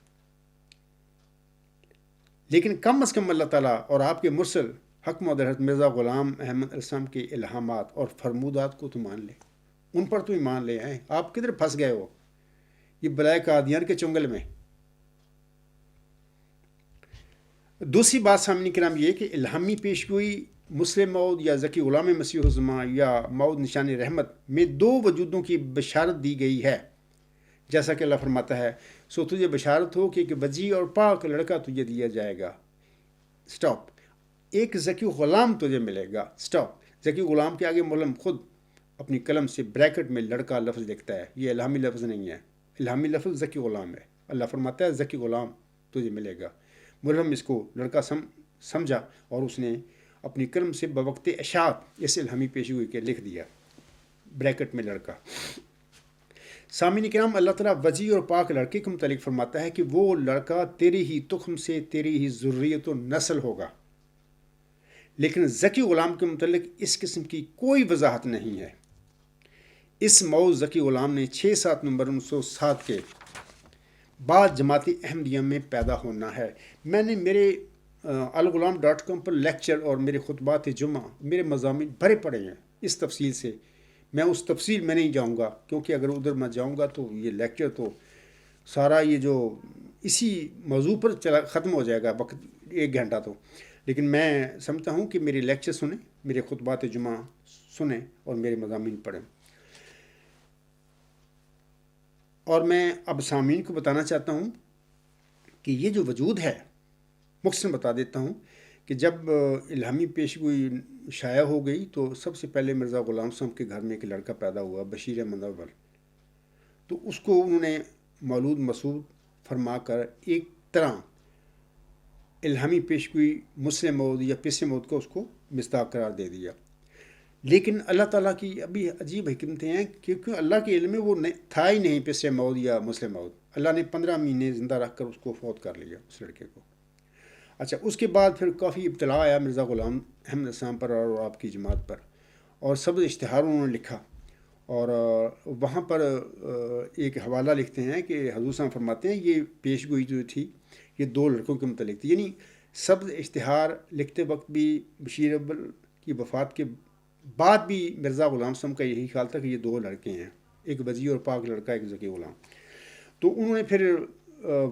Speaker 1: لیکن کم از کم اللہ تعالیٰ اور آپ کے مرسل حق مدل حضرت مرزا غلام احمد علیہ السلام کے الہامات اور فرمودات کو تو مان لیں، ان پر تو ایمان لے آئیں۔ آپ کدھر پھنس گئے ہو یہ بلائے قادیان کے چنگل میں؟ دوسری بات سامعین کرام یہ کہ الہامی پیشگوئی مسلم موعود یا ذکی غلام مسیح الزماں یا موعود نشان رحمت میں 2 وجودوں کی بشارت دی گئی ہے، جیسا کہ اللہ فرماتا ہے سو تجھے بشارت ہو کہ ایک وجیح اور پاک لڑکا تجھے دیا جائے گا۔ سٹاپ۔ ایک ذکی غلام تجھے ملے گا۔ سٹاپ۔ ذکی غلام کے آگے مولم خود اپنی قلم سے بریکٹ میں لڑکا لفظ لکھتا ہے، یہ الہامی لفظ نہیں ہے، الہامی لفظ ذکی غلام ہے۔ اللہ فرماتا ہے ذکی غلام تجھے ملے گا۔ مولم اس کو لڑکا سمجھا اور اس نے اپنی قلم سے بوقت اشاعت اس الہامی پیشگوئی کے لکھ دیا، بریکٹ میں لڑکا۔ سامعین کرام، اللہ تعالیٰ وجیح اور پاک لڑکے کے متعلق فرماتا ہے کہ وہ لڑکا تیری ہی تخم سے، تیری ہی ذریت و نسل ہوگا، لیکن ذکی غلام کے متعلق اس قسم کی کوئی وضاحت نہیں ہے۔ اس موعود ذکی غلام نے 6-7 نومبر 1907 کے بعد جماعت احمدیہ میں پیدا ہونا ہے۔ میں نے میرے الغلام.com پر لیکچر اور میرے خطبات جمعہ، میرے مضامین بھرے پڑے ہیں اس تفصیل سے۔ میں اس تفصیل میں نہیں جاؤں گا، کیونکہ اگر ادھر میں جاؤں گا تو یہ لیکچر تو سارا یہ جو اسی موضوع پر ختم ہو جائے گا وقت 1 گھنٹہ تو۔ لیکن میں سمجھتا ہوں کہ میرے لیکچر سنیں، میرے خطبات جمعہ سنیں اور میرے مضامین پڑھیں۔ اور میں اب سامعین کو بتانا چاہتا ہوں کہ یہ جو وجود ہے، مختصراً بتا دیتا ہوں کہ جب الہامی پیشگوئی شائع ہو گئی تو سب سے پہلے مرزا غلام صاحب کے گھر میں ایک لڑکا پیدا ہوا، بشیر احمد اول۔ تو اس کو انہوں نے مولود مسعود فرما کر ایک طرح الہامی پیشگوئی مسلم موعود یا پس موعود کو اس کو مصداق قرار دے دیا۔ لیکن اللہ تعالیٰ کی ابھی عجیب حکمتیں ہیں، کیونکہ اللہ کے علم میں وہ تھا ہی نہیں پس موت یا مسلم موت. اللہ نے 15 مہینے زندہ رکھ کر اس کو فوت کر لیا، اس لڑکے کو. اچھا، اس کے بعد پھر کافی ابتلا آیا مرزا غلام احمد السلام پر اور آپ کی جماعت پر، اور سب اشتہار انہوں نے لکھا. اور وہاں پر ایک حوالہ لکھتے ہیں کہ حضور صاحب فرماتے ہیں یہ پیش گوئی جو تھی یہ 2 لڑکوں کے متعلق تھی. یعنی سب اشتہار لکھتے وقت بھی بشیر اول کی وفات کے بعد بھی مرزا غلام صاحب کا یہی خیال تھا کہ یہ 2 لڑکے ہیں، ایک وزیر اور پاک لڑکا، ایک ذکی غلام. تو انہوں نے پھر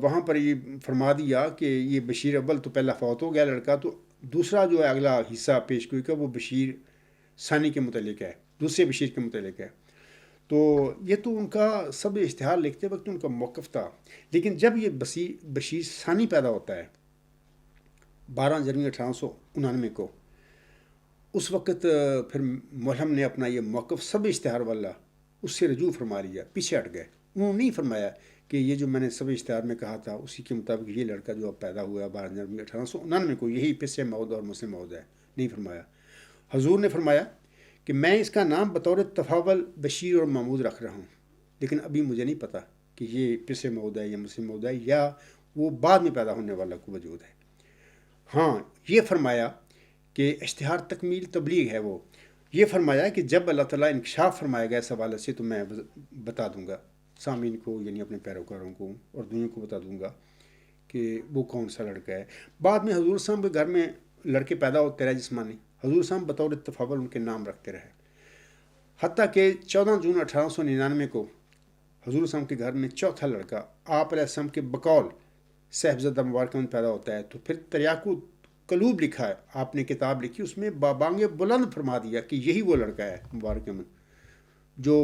Speaker 1: وہاں پر یہ فرما دیا کہ یہ بشیر اول تو پہلا فوت ہو گیا لڑکا، تو دوسرا جو ہے اگلا حصہ پیش گوئی کا وہ بشیر ثانی کے متعلق ہے، دوسرے بشیر کے متعلق ہے. تو یہ تو ان کا سب اشتہار لکھتے وقت ان کا موقف تھا. لیکن جب یہ بشیر ثانی پیدا ہوتا ہے 12 جنوری 1899 کو، اس وقت پھر ملہم نے اپنا یہ موقف سب اشتہار والا اس سے رجوع فرما لیا، پیچھے ہٹ گئے. انہوں نے نہیں فرمایا کہ یہ جو میں نے سب اشتہار میں کہا تھا اسی کے مطابق یہ لڑکا جو اب پیدا ہوا 12 جنوری 1899 کو یہی پس موعود اور مسلم موعود ہے. نہیں فرمایا. حضور نے فرمایا کہ میں اس کا نام بطور تفاول بشیر اور محمود رکھ رہا ہوں، لیکن ابھی مجھے نہیں پتہ کہ یہ پس موعود ہے یا مسلم موعود ہے یا وہ بعد میں پیدا ہونے والا کو وجود ہے. ہاں، یہ فرمایا کہ اشتہار تکمیل تبلیغ ہے. وہ یہ فرمایا کہ جب اللہ تعالیٰ انکشاف فرمائے گا اس حوالے سے تو میں بتا دوں گا سامعین کو، یعنی اپنے پیروکاروں کو اور دنیا کو بتا دوں گا کہ وہ کون سا لڑکا ہے. بعد میں حضور صاحب کے گھر میں لڑکے پیدا ہوتے رہے جسمانی، حضور صاحب بطور تفاول ان کے نام رکھتے رہے، حتیٰ کہ 14 جون 1899 کو حضور صاحب کے گھر میں چوتھا لڑکا آپ علیہ السلام کے بقول صاحبزادہ مبارک میں پیدا ہوتا ہے. تو پھر تریاکو قلوب لکھا ہے، آپ نے کتاب لکھی، اس میں بابانگ بلند فرما دیا کہ یہی وہ لڑکا ہے مبارک احمد جو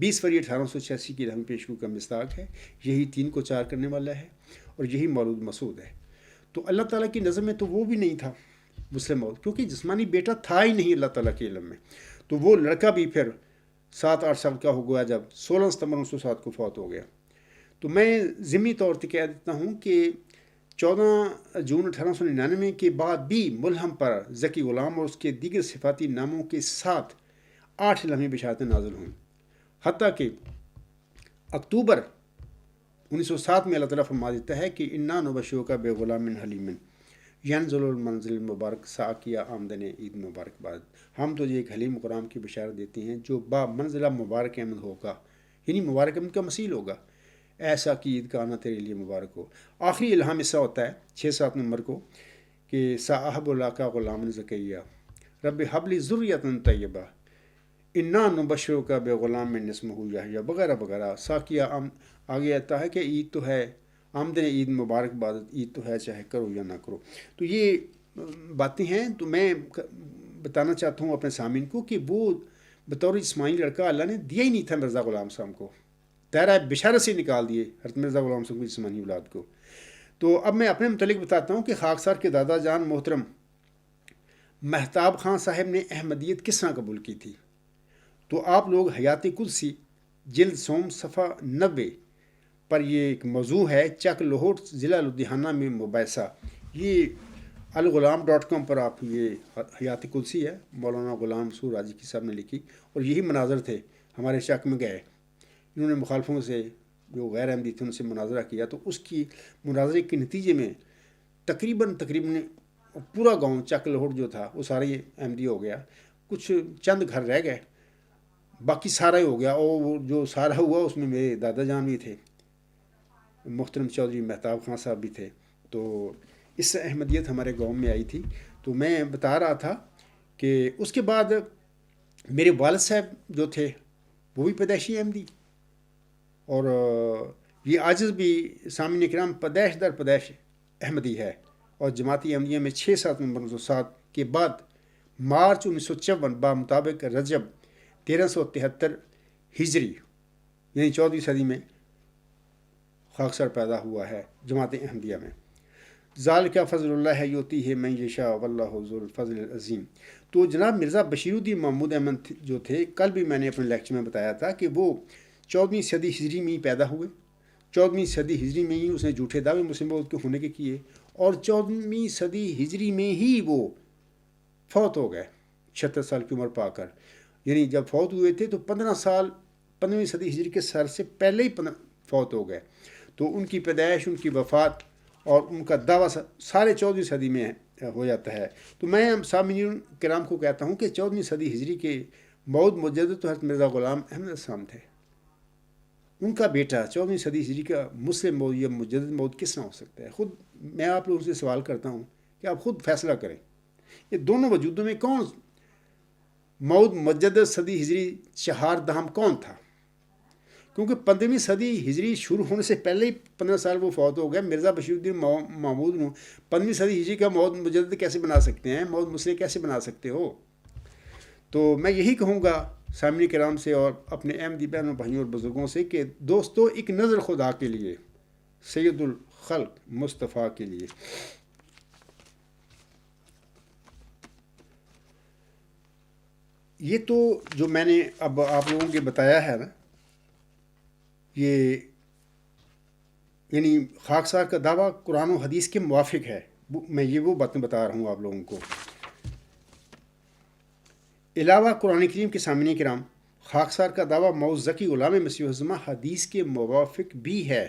Speaker 1: 20 فروری 1886 کی رحم پیشگو کا مصداق ہے، یہی 3 کو 4 کرنے والا ہے اور یہی مولود مسعود ہے. تو اللہ تعالیٰ کی نظر میں تو وہ بھی نہیں تھا مسلم موعود، کیونکہ جسمانی بیٹا تھا ہی نہیں اللہ تعالیٰ کے علم میں. تو وہ لڑکا بھی پھر 7-8 سال کا ہو گیا جب 16 ستمبر 1907 کو فوت ہو گیا. تو میں ضمنی طور پہ کہہ دیتا ہوں کہ 14 جون 1899 کے بعد بھی ملہم پر ذکی غلام اور اس کے دیگر صفاتی ناموں کے ساتھ 8 الہامی بشارتیں نازل ہوئیں، حتیٰ کہ اکتوبر 1907 میں اللہ تعالیٰ فرما دیتا ہے کہ انا نبشرک بغلام حلیم ینزل المنزل المبارک ساکیہ آمدن عید مبارک بعد. ہم تجھے ایک حلیم غلام کی بشارت دیتے ہیں جو با منزلہ مبارک احمد ہوگا، یعنی مبارک احمد کا مثیل ہوگا. ایسا کہ عید کا آنا تیرے لیے مبارک ہو. آخری الہام ایسا ہوتا ہے 6-7 نمبر کو کہ صاحب العقا غلام زکیہ رب حبلی ذریۃ طیبہ انا نبشرک بغلام اسمہ یحییٰ وغیرہ وغیرہ. ساکیہ آگے آتا ہے کہ عید تو ہے، آمدن عید مبارک بعد، عید تو ہے چاہے کرو یا نہ کرو. تو یہ باتیں ہیں. تو میں بتانا چاہتا ہوں اپنے سامعین کو کہ وہ بطور جسمانی لڑکا اللہ نے دیا ہی نہیں تھا مرزا غلام صاحب کو، دائرہ بشارت سے نکال دیے حضرت مرزا غلام صاحب کی جسمانی اولاد کو. تو اب میں اپنے متعلق بتاتا ہوں کہ خاکسار کے دادا جان محترم مہتاب خان صاحب نے احمدیت کس طرح قبول کی تھی. تو آپ لوگ حیات قدسی جلد سوم صفحہ 90 پر یہ ایک موضوع ہے، چک لاہور ضلع لدھیانہ میں مباحثہ. یہ الغلام.com پر آپ یہ حیات قدسی ہے، مولانا غلام سور راجی کی صاحب نے لکھی، اور یہی مناظر تھے. ہمارے چک میں گئے، انہوں نے مخالفوں سے جو غیر احمدی تھے ان سے مناظرہ کیا. تو اس کی مناظرے کے نتیجے میں تقریباً پورا گاؤں چک لاہور جو تھا وہ سارے احمدی ہو گیا. کچھ چند گھر رہ گئے، باقی سارا ہی ہو گیا. اور وہ جو سارا ہوا اس میں میرے دادا جان بھی تھے، محترم چودھری مہتاب خان صاحب بھی تھے. تو اس سے احمدیت ہمارے گاؤں میں آئی تھی. تو میں بتا رہا تھا کہ اس کے بعد میرے والد صاحب جو تھے وہ بھی پیدائشی احمدی، اور یہ عاجز بھی سامعین کرام پیدائش در پیدائش احمدی ہے. اور جماعتی احمدیہ میں 6-7 نومبر 1907 کے بعد مارچ 1954 بمطابق رجب 1373 ہجری یعنی 14ویں صدی میں خاکسار پیدا ہوا ہے جماعت احمدیہ میں. ذالک فضل اللہ یؤتیہ من یشاء واللہ ذو الفضل العظیم. تو جناب مرزا بشیر الدین محمود احمد جو تھے، کل بھی میں نے اپنے لیکچر میں بتایا تھا کہ وہ 14ویں صدی ہجری میں ہی پیدا ہوئے. 14ویں صدی ہجری میں ہی اس نے جھوٹے دعوے مسلم موعود کے ہونے کے کیے، اور 14ویں صدی ہجری میں ہی وہ فوت ہو گئے 76 سال کی عمر پا کر. یعنی جب فوت ہوئے تھے تو 15 سال 15ویں صدی ہجری کے سر سے پہلے ہی فوت ہو گئے. تو ان کی پیدائش، ان کی وفات اور ان کا دعویٰ سارے 14ویں صدی میں ہو جاتا ہے. تو میں سامعین کرام کو کہتا ہوں کہ 14ویں صدی ہجری کے مود مجدد تو حضرت مرزا غلام احمد السلام تھے. ان کا بیٹا 14ویں صدی ہجری کا مسلم مود یا مجدد مود کس طرح ہو سکتا ہے؟ خود میں آپ لوگوں سے سوال کرتا ہوں کہ آپ خود فیصلہ کریں. یہ دونوں وجودوں میں کون مود مجدد صدی ہجری چہاردہم کون تھا؟ کیونکہ 15ویں صدی ہجری شروع ہونے سے پہلے ہی 15 سال وہ فوت ہو گئے. مرزا بشیر الدین محمود نے 15ویں صدی ہجری کا مود مجدد کیسے بنا سکتے ہیں، مود مسلم کیسے بنا سکتے ہو؟ تو میں یہی کہوں گا سامعین کرام سے اور اپنے احمدی بہنوں بھائیوں اور بزرگوں سے کہ دوستو، ایک نظر خدا کے لیے، سید الخلق مصطفیٰ کے لیے. یہ تو جو میں نے اب آپ لوگوں کے بتایا ہے نا، یہ یعنی خاکسار کا دعویٰ قرآن و حدیث کے موافق ہے. میں یہ وہ باتیں بتا رہا ہوں آپ لوگوں کو. علاوہ قرآن کریم کے سامعین کرام، خاکسار کا دعویٰ موعود ذکی غلام مسیح الزماں حدیث کے موافق بھی ہے.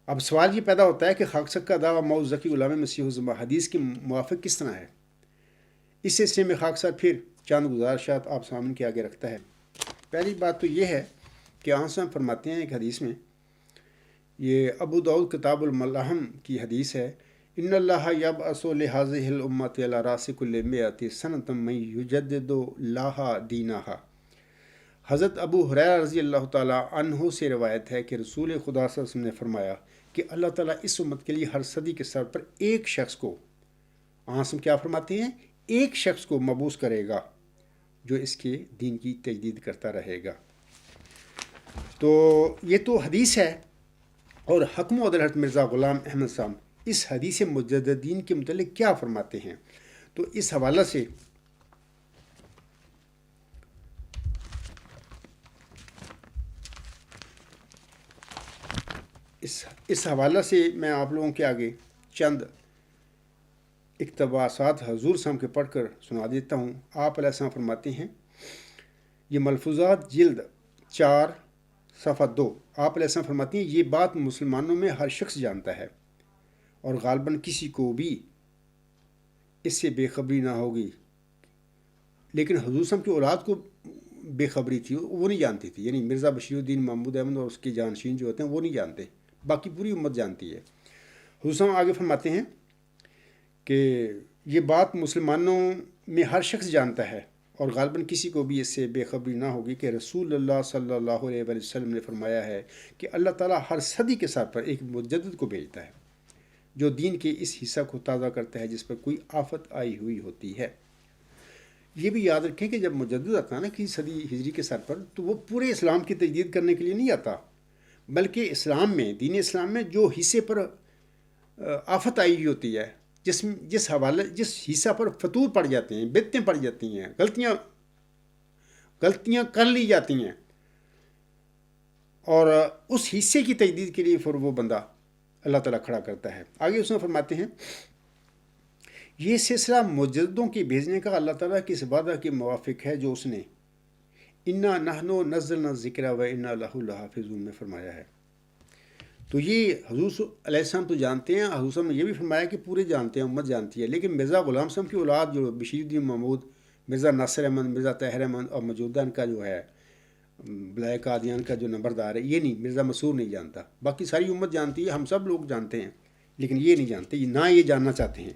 Speaker 1: اب سوال یہ پیدا ہوتا ہے کہ خاکسار کا دعویٰ موعود ذکی غلام مسیح الزماں حدیث کے موافق کس طرح ہے؟ اس سلسلے میں خاکسار پھر چند گزارشات آپ سامنے کے آگے رکھتا ہے. پہلی بات تو یہ ہے کہ آنسا فرماتے ہیں ایک حدیث میں، یہ ابو داؤد کتاب الملاحم کی حدیث ہے، ان اللہ یبعث لہذہ الامۃ علی راس کل مئۃ سنۃ من یجدد لہا دینہا. حضرت ابو ہریرہ رضی اللہ تعالیٰ عنہ سے روایت ہے کہ رسول خدا صلی اللہ علیہ وسلم نے فرمایا کہ اللہ تعالیٰ اس امت کے لیے ہر صدی کے سر پر ایک شخص کو، آنسم کیا فرماتے ہیں، ایک شخص کو مبعوث کرے گا جو اس کے دین کی تجدید کرتا رہے گا. تو یہ تو حدیث ہے. اور حکم و عدل حضرت مرزا غلام احمد صاحب اس حدیث مجددین کے متعلق کیا فرماتے ہیں؟ تو اس حوالہ سے میں آپ لوگوں کے آگے چند اقتباسات حضور صاحب کے پڑھ کر سنا دیتا ہوں. آپ علیہ السلام فرماتے ہیں، یہ ملفوظات جلد 4 صفحہ 2. آپ علیہ السلام فرماتے ہیں، یہ بات مسلمانوں میں ہر شخص جانتا ہے اور غالباً کسی کو بھی اس سے بے خبری نہ ہوگی. لیکن حضور صاحب کی اولاد کو بے خبری تھی، وہ نہیں جانتی تھی. یعنی مرزا بشیر الدین محمود احمد اور اس کے جانشین جو ہوتے ہیں وہ نہیں جانتے، باقی پوری امت جانتی ہے. حضور صاحب آگے فرماتے ہیں کہ یہ بات مسلمانوں میں ہر شخص جانتا ہے اور غالباً کسی کو بھی اس سے بے خبری نہ ہوگی کہ رسول اللہ صلی اللہ علیہ وسلم نے فرمایا ہے کہ اللہ تعالیٰ ہر صدی کے سر پر ایک مجدد کو بھیجتا ہے جو دین کے اس حصہ کو تازہ کرتا ہے جس پر کوئی آفت آئی ہوئی ہوتی ہے. یہ بھی یاد رکھیں کہ جب مجدد آتا ہے نا کسی صدی ہجری کے سر پر، تو وہ پورے اسلام کی تجدید کرنے کے لیے نہیں آتا، بلکہ اسلام میں، دین اسلام میں جو حصے پر آفت آئی ہوئی ہوتی ہے، جس حصہ پر فطور پڑ جاتے ہیں، بدعتیں پڑ جاتی ہیں، غلطیاں کر لی جاتی ہیں، اور اس حصے کی تجدید کے لیے پھر وہ بندہ اللہ تعالیٰ کھڑا کرتا ہے. آگے اس میں فرماتے ہیں، یہ سلسلہ مجددوں کے بھیجنے کا اللہ تعالیٰ کی اس وعدہ کے موافق ہے جو اس نے انا نحن نزلنا الذکر و انا لہ لحافظون میں فرمایا ہے. تو یہ حضور علیہ السلام تو جانتے ہیں، حضور صاحب نے یہ بھی فرمایا کہ پورے جانتے ہیں، امت جانتی ہے. لیکن مرزا غلام صاحب کی اولاد جو بشیر الدین محمود، مرزا ناصر احمد، مرزا طاہر احمد اور موجودہ ان کا جو ہے بلائے قادیان کا جو نمبردار ہے، یہ نہیں، مرزا مسرور نہیں جانتا. باقی ساری امت جانتی ہے، ہم سب لوگ جانتے ہیں، لیکن یہ نہیں جانتے، نہ یہ جاننا چاہتے ہیں.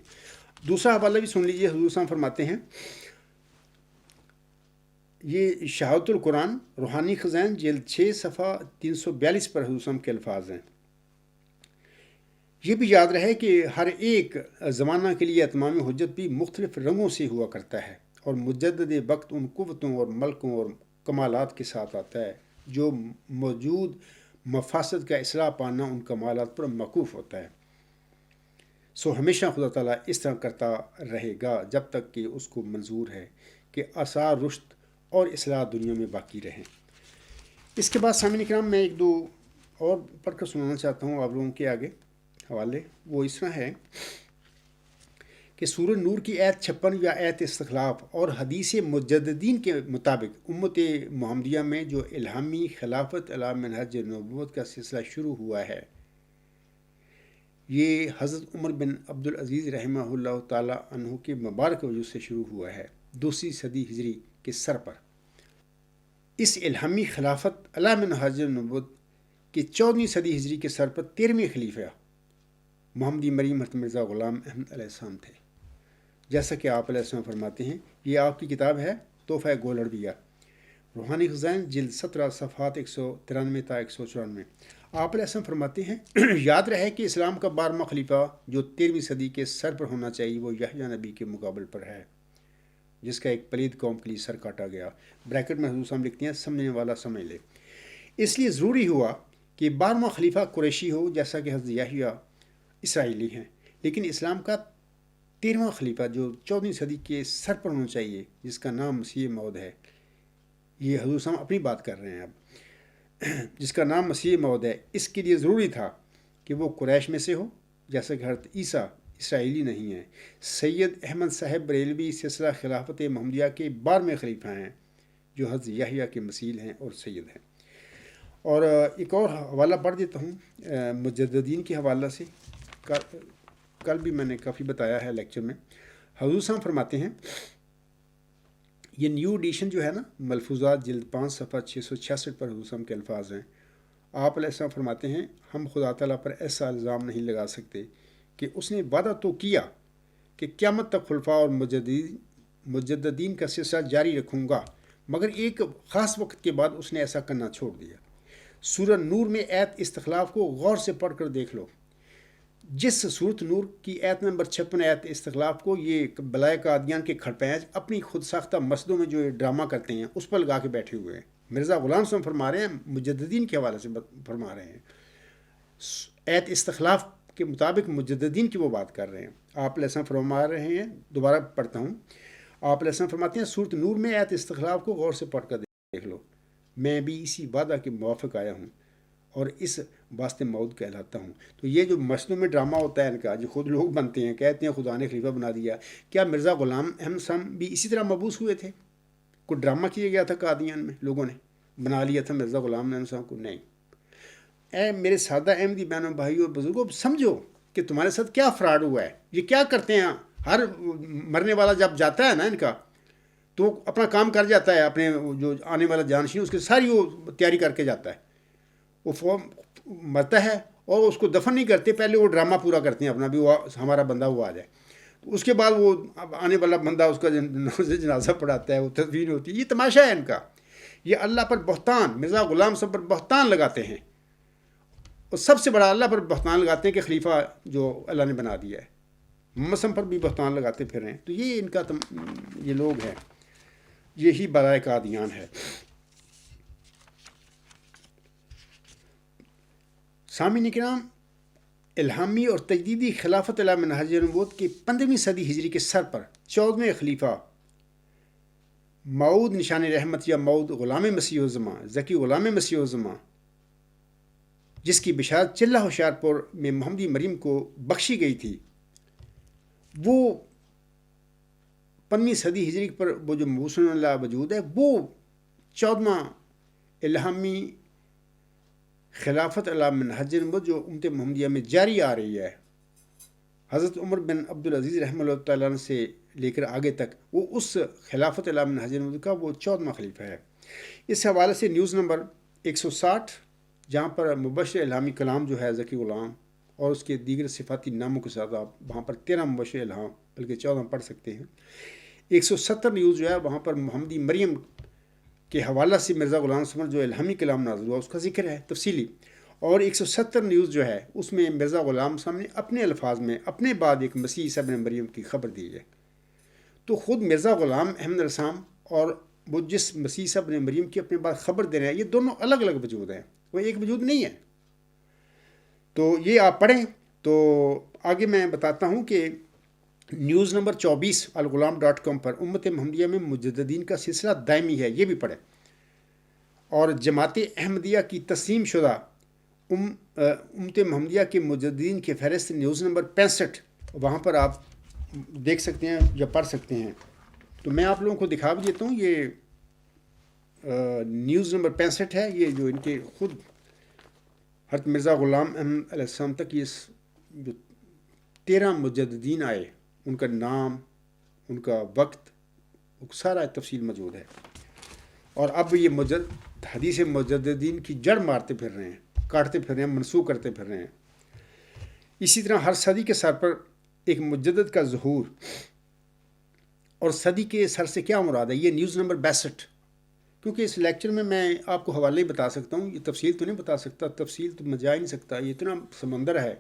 Speaker 1: دوسرا حوالہ بھی سن لیجئے. حضور صاحب فرماتے ہیں، یہ شہادت القرآن روحانی خزائن جلد 6 صفحہ 342 پر حضور صاحب کے الفاظ ہیں. یہ بھی یاد رہے کہ ہر ایک زمانہ کے لیے اتمام حجت بھی مختلف رنگوں سے ہوا کرتا ہے، اور مجدد وقت ان قوتوں اور ملکوں اور کمالات کے ساتھ آتا ہے جو موجود مفاسد کا اصلاح پانا ان کمالات پر موقوف ہوتا ہے. سو ہمیشہ خدا تعالیٰ اس طرح کرتا رہے گا جب تک کہ اس کو منظور ہے کہ آثار رشد اور اصلاح دنیا میں باقی رہیں. اس کے بعد سامعین کرام میں ایک دو اور پڑھ کر سنانا چاہتا ہوں آپ لوگوں کے آگے حوالے. وہ اس طرح ہے کہ کہ سورہ نور کی آیت 56 یا آیت استخلاف اور حدیث مجددین کے مطابق امت محمدیہ میں جو الہامی خلافت علی منہج نبوت کا سلسلہ شروع ہوا ہے، یہ حضرت عمر بن عبدالعزیز رحمہ اللہ تعالیٰ عنہ کے مبارک وجود سے شروع ہوا ہے، 2 صدی ہجری کے سر پر۔ اس الہامی خلافت علی منہج نبوت کے 14 صدی ہجری کے سر پر 13ویں خلیفہ محمدی مریم حضرت مرزا غلام احمد علیہ السلام تھے۔ جیسا کہ آپ علیہ السلام فرماتے ہیں، یہ آپ کی کتاب ہے تحفہ گول اڑویہ، روحانی خزائن، جلد 17 صفحات 193 تا 194۔ آپ علیہ السلام فرماتے ہیں، یاد رہے کہ اسلام کا 12واں خلیفہ جو 13ویں صدی کے سر پر ہونا چاہیے وہ یحییٰ نبی کے مقابل پر ہے، جس کا ایک پلید قوم کے لیے سر کاٹا گیا۔ بریکٹ میں حضور صاحب لکھتے ہیں، سمجھنے والا سمجھ لے۔ اس لیے ضروری ہوا کہ 12واں خلیفہ قریشی ہو، جیسا کہ حضرت یحییٰ اسرائیلی ہیں، لیکن اسلام کا 13واں خلیفہ جو 14ویں صدی کے سر پر ہونا چاہیے، جس کا نام مسیح موعود ہے، یہ حضور صاحب اپنی بات کر رہے ہیں اب، جس کا نام مسیح موعود ہے، اس کے لیے ضروری تھا کہ وہ قریش میں سے ہو، جیسا کہ حضرت عیسیٰ اسرائیلی نہیں ہیں۔ سید احمد صاحب بریلوی سلسلہ خلافت محمدیہ کے 12ویں خلیفہ ہیں، جو حضرت یحییٰ کے مثیل ہیں اور سید ہیں۔ اور ایک اور حوالہ پڑھ دیتا ہوں مجددین کے حوالہ سے، کل بھی میں نے کافی بتایا ہے لیکچر میں۔ حضور صاحب فرماتے ہیں، یہ نیو ایڈیشن جو ہے نا، ملفوظات جلد 5 صفحہ 666 پر حضور صاحب کے الفاظ ہیں۔ آپ علیہ السلام فرماتے ہیں، ہم خدا تعالیٰ پر ایسا الزام نہیں لگا سکتے کہ اس نے وعدہ تو کیا کہ قیامت تک خلفاء اور مجددین کا سلسلہ جاری رکھوں گا، مگر ایک خاص وقت کے بعد اس نے ایسا کرنا چھوڑ دیا۔ سورہ نور میں آیت استخلاف کو غور سے پڑھ کر دیکھ لو۔ جس صورت نور کی آیت نمبر 56 آیت استخلاف کو یہ بلائے قادیان کے کھڑپیاج اپنی خود ساختہ مسجدوں میں جو ڈرامہ کرتے ہیں اس پر لگا کے بیٹھے ہوئے ہیں۔ مرزا غلام صاحب فرما رہے ہیں، مجددین کے حوالے سے فرما رہے ہیں، آیت استخلاف کے مطابق مجددین کی وہ بات کر رہے ہیں۔ آپ علیہ السلام فرما رہے ہیں، دوبارہ پڑھتا ہوں، آپ علیہ السلام فرماتے ہیں، سورت نور میں آیت استخلاف کو غور سے پڑھ کر دیکھ لو، میں بھی اسی وعدہ کے موافق آیا ہوں اور اس واسطے موعود کہلاتا ہوں۔ تو یہ جو مسجدوں میں ڈرامہ ہوتا ہے ان کا، جو خود لوگ بنتے ہیں، کہتے ہیں خدا نے خلیفہ بنا دیا، کیا مرزا غلام احمد صاحب بھی اسی طرح مبعوث ہوئے تھے؟ کوئی ڈرامہ کیا گیا تھا قادیان میں، لوگوں نے بنا لیا تھا مرزا غلام احمد صاحب کو؟ نہیں۔ اے میرے سادہ احمدی بہنوں بھائیوں اور بزرگوں، سمجھو کہ تمہارے ساتھ کیا فراڈ ہوا ہے۔ یہ کیا کرتے ہیں، ہر مرنے والا جب جاتا ہے نا ان کا، تو وہ اپنا کام کر جاتا ہے، اپنے جو آنے والا جانشین اس کی ساری وہ تیاری کر کے جاتا ہے، وہ مرتا ہے اور اس کو دفن نہیں کرتے، پہلے وہ ڈرامہ پورا کرتے ہیں اپنا بھی، وہ ہمارا بندہ وہ آ جائے، تو اس کے بعد وہ آنے والا بندہ اس کا جنازہ پڑھاتا ہے، وہ تدفین ہوتی ہے۔ یہ تماشا ہے ان کا، یہ اللہ پر بہتان، مرزا غلام صاحب پر بہتان لگاتے ہیں، اور سب سے بڑا اللہ پر بہتان لگاتے ہیں کہ خلیفہ جو اللہ نے بنا دیا ہے، محمد صاحب پر بھی بہتان لگاتے پھر رہے ہیں۔ تو یہ ان کا یہ لوگ ہیں، یہی برائے قادیان ہے۔ سامعین کرام، الہامی اور تجدیدی خلافت علی منہج نبوت کی 15ویں صدی ہجری کے سر پر 14ویں خلیفہ موعود نشان رحمت یا موعود غلام مسیح الزمان، ذکی غلام مسیح الزمان، جس کی بشارت چلہ ہوشیارپور میں محمدی مریم کو بخشی گئی تھی، وہ 15ویں صدی ہجری پر وہ جو مبعوث اللہ وجود ہے، وہ 14واں الہامی خلافت علی منہج نبوت جو امت محمدیہ میں جاری آ رہی ہے، حضرت عمر بن عبدالعزیز رحمہ اللہ تعالیٰ عنہ سے لے کر آگے تک، وہ اس خلافت علی منہج نبوت کا وہ 14واں خلیفہ ہے۔ اس حوالے سے نیوز نمبر 160، جہاں پر مبشر الہامی کلام جو ہے ذکی غلام اور اس کے دیگر صفاتی ناموں کے ساتھ، آپ وہاں پر 13 مبشر الہام بلکہ 14 پڑھ سکتے ہیں۔ 170 نیوز جو ہے وہاں پر محمدی مریم کے حوالہ سے مرزا غلام صاحب جو الہامی کلام نازل ہوا اس کا ذکر ہے تفصیلی، اور 170 نیوز جو ہے اس میں مرزا غلام صاحب نے اپنے الفاظ میں اپنے بعد ایک مسیح عیسیٰ ابن مریم کی خبر دی ہے۔ تو خود مرزا غلام احمد السلام اور وہ جس مسیح عیسیٰ ابن مریم کی اپنے بعد خبر دے رہے ہیں، یہ دونوں الگ الگ وجود ہیں، وہ ایک وجود نہیں ہے۔ تو یہ آپ پڑھیں۔ تو آگے میں بتاتا ہوں کہ نیوز نمبر 24 الغلام.com پر امت محمدیہ میں مجددین کا سلسلہ دائمی ہے، یہ بھی پڑھیں۔ اور جماعت احمدیہ کی تسلیم شدہ امت محمدیہ کے مجددین کے فہرست نیوز نمبر 65، وہاں پر آپ دیکھ سکتے ہیں یا پڑھ سکتے ہیں. تو میں آپ لوگوں کو دکھا بھی دیتا ہوں. یہ نیوز نمبر 65 ہے. یہ جو ان کے خود حضرت مرزا غلام احمد علیہ السلام تک یہ جو 13 مجددین آئے، ان کا نام، ان کا وقت، سارا تفصیل موجود ہے. اور اب یہ حدیث مجددین کی جڑ مارتے پھر رہے ہیں، کاٹتے پھر رہے ہیں، منسوخ کرتے پھر رہے ہیں. اسی طرح ہر صدی کے سر پر ایک مجدد کا ظہور. اور صدی کے سر سے کیا مراد ہے؟ یہ نیوز نمبر 62. کیونکہ اس لیکچر میں آپ کو حوالے ہی بتا سکتا ہوں، یہ تفصیل تو نہیں بتا سکتا، تفصیل تو میں جا ہی نہیں سکتا، یہ اتنا سمندر ہے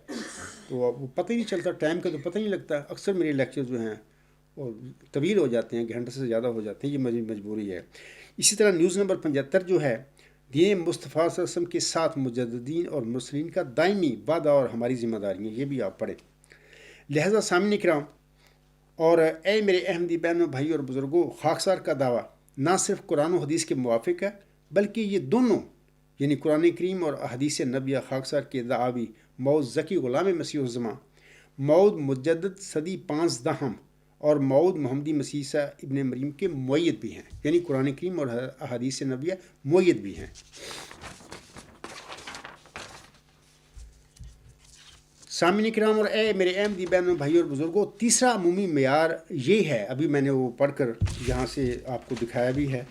Speaker 1: تو وہ پتہ ہی نہیں چلتا، ٹائم کا تو پتہ نہیں لگتا. اکثر میرے لیکچر جو ہیں وہ طویل ہو جاتے ہیں، گھنٹے سے زیادہ ہو جاتے ہیں، یہ مجبوری ہے. اسی طرح نیوز نمبر 75 جو ہے، دین مصطفیٰ صلی اللہ علیہ وسلم کے ساتھ مجددین اور مرسلین کا دائمی وعدہ اور ہماری ذمہ داری ہے، یہ بھی آپ پڑھیں. لہذا سامعین کرام اور اے میرے احمدی بہنوں، بھائی اور بزرگوں، خاکسار کا دعویٰ نہ صرف قرآن و حدیث کے موافق ہے، بلکہ یہ دونوں یعنی قرآن کریم اور احادیث نبیہ خاکسار کے دعاوی مود ذکی غلام مسیح الزماں، مود مجدد صدی 15 اور مود محمدی مسیح عیسیٰ ابن مریم کے مؤید بھی ہیں، یعنی قرآن کریم اور احادیث نبیہ مؤید بھی ہیں. سامعین کرام اور اے میرے احمدی بہنوں، بھائی اور بزرگوں، تیسرا عمومی معیار یہ ہے، ابھی میں نے وہ پڑھ کر یہاں سے آپ کو دکھایا بھی ہے.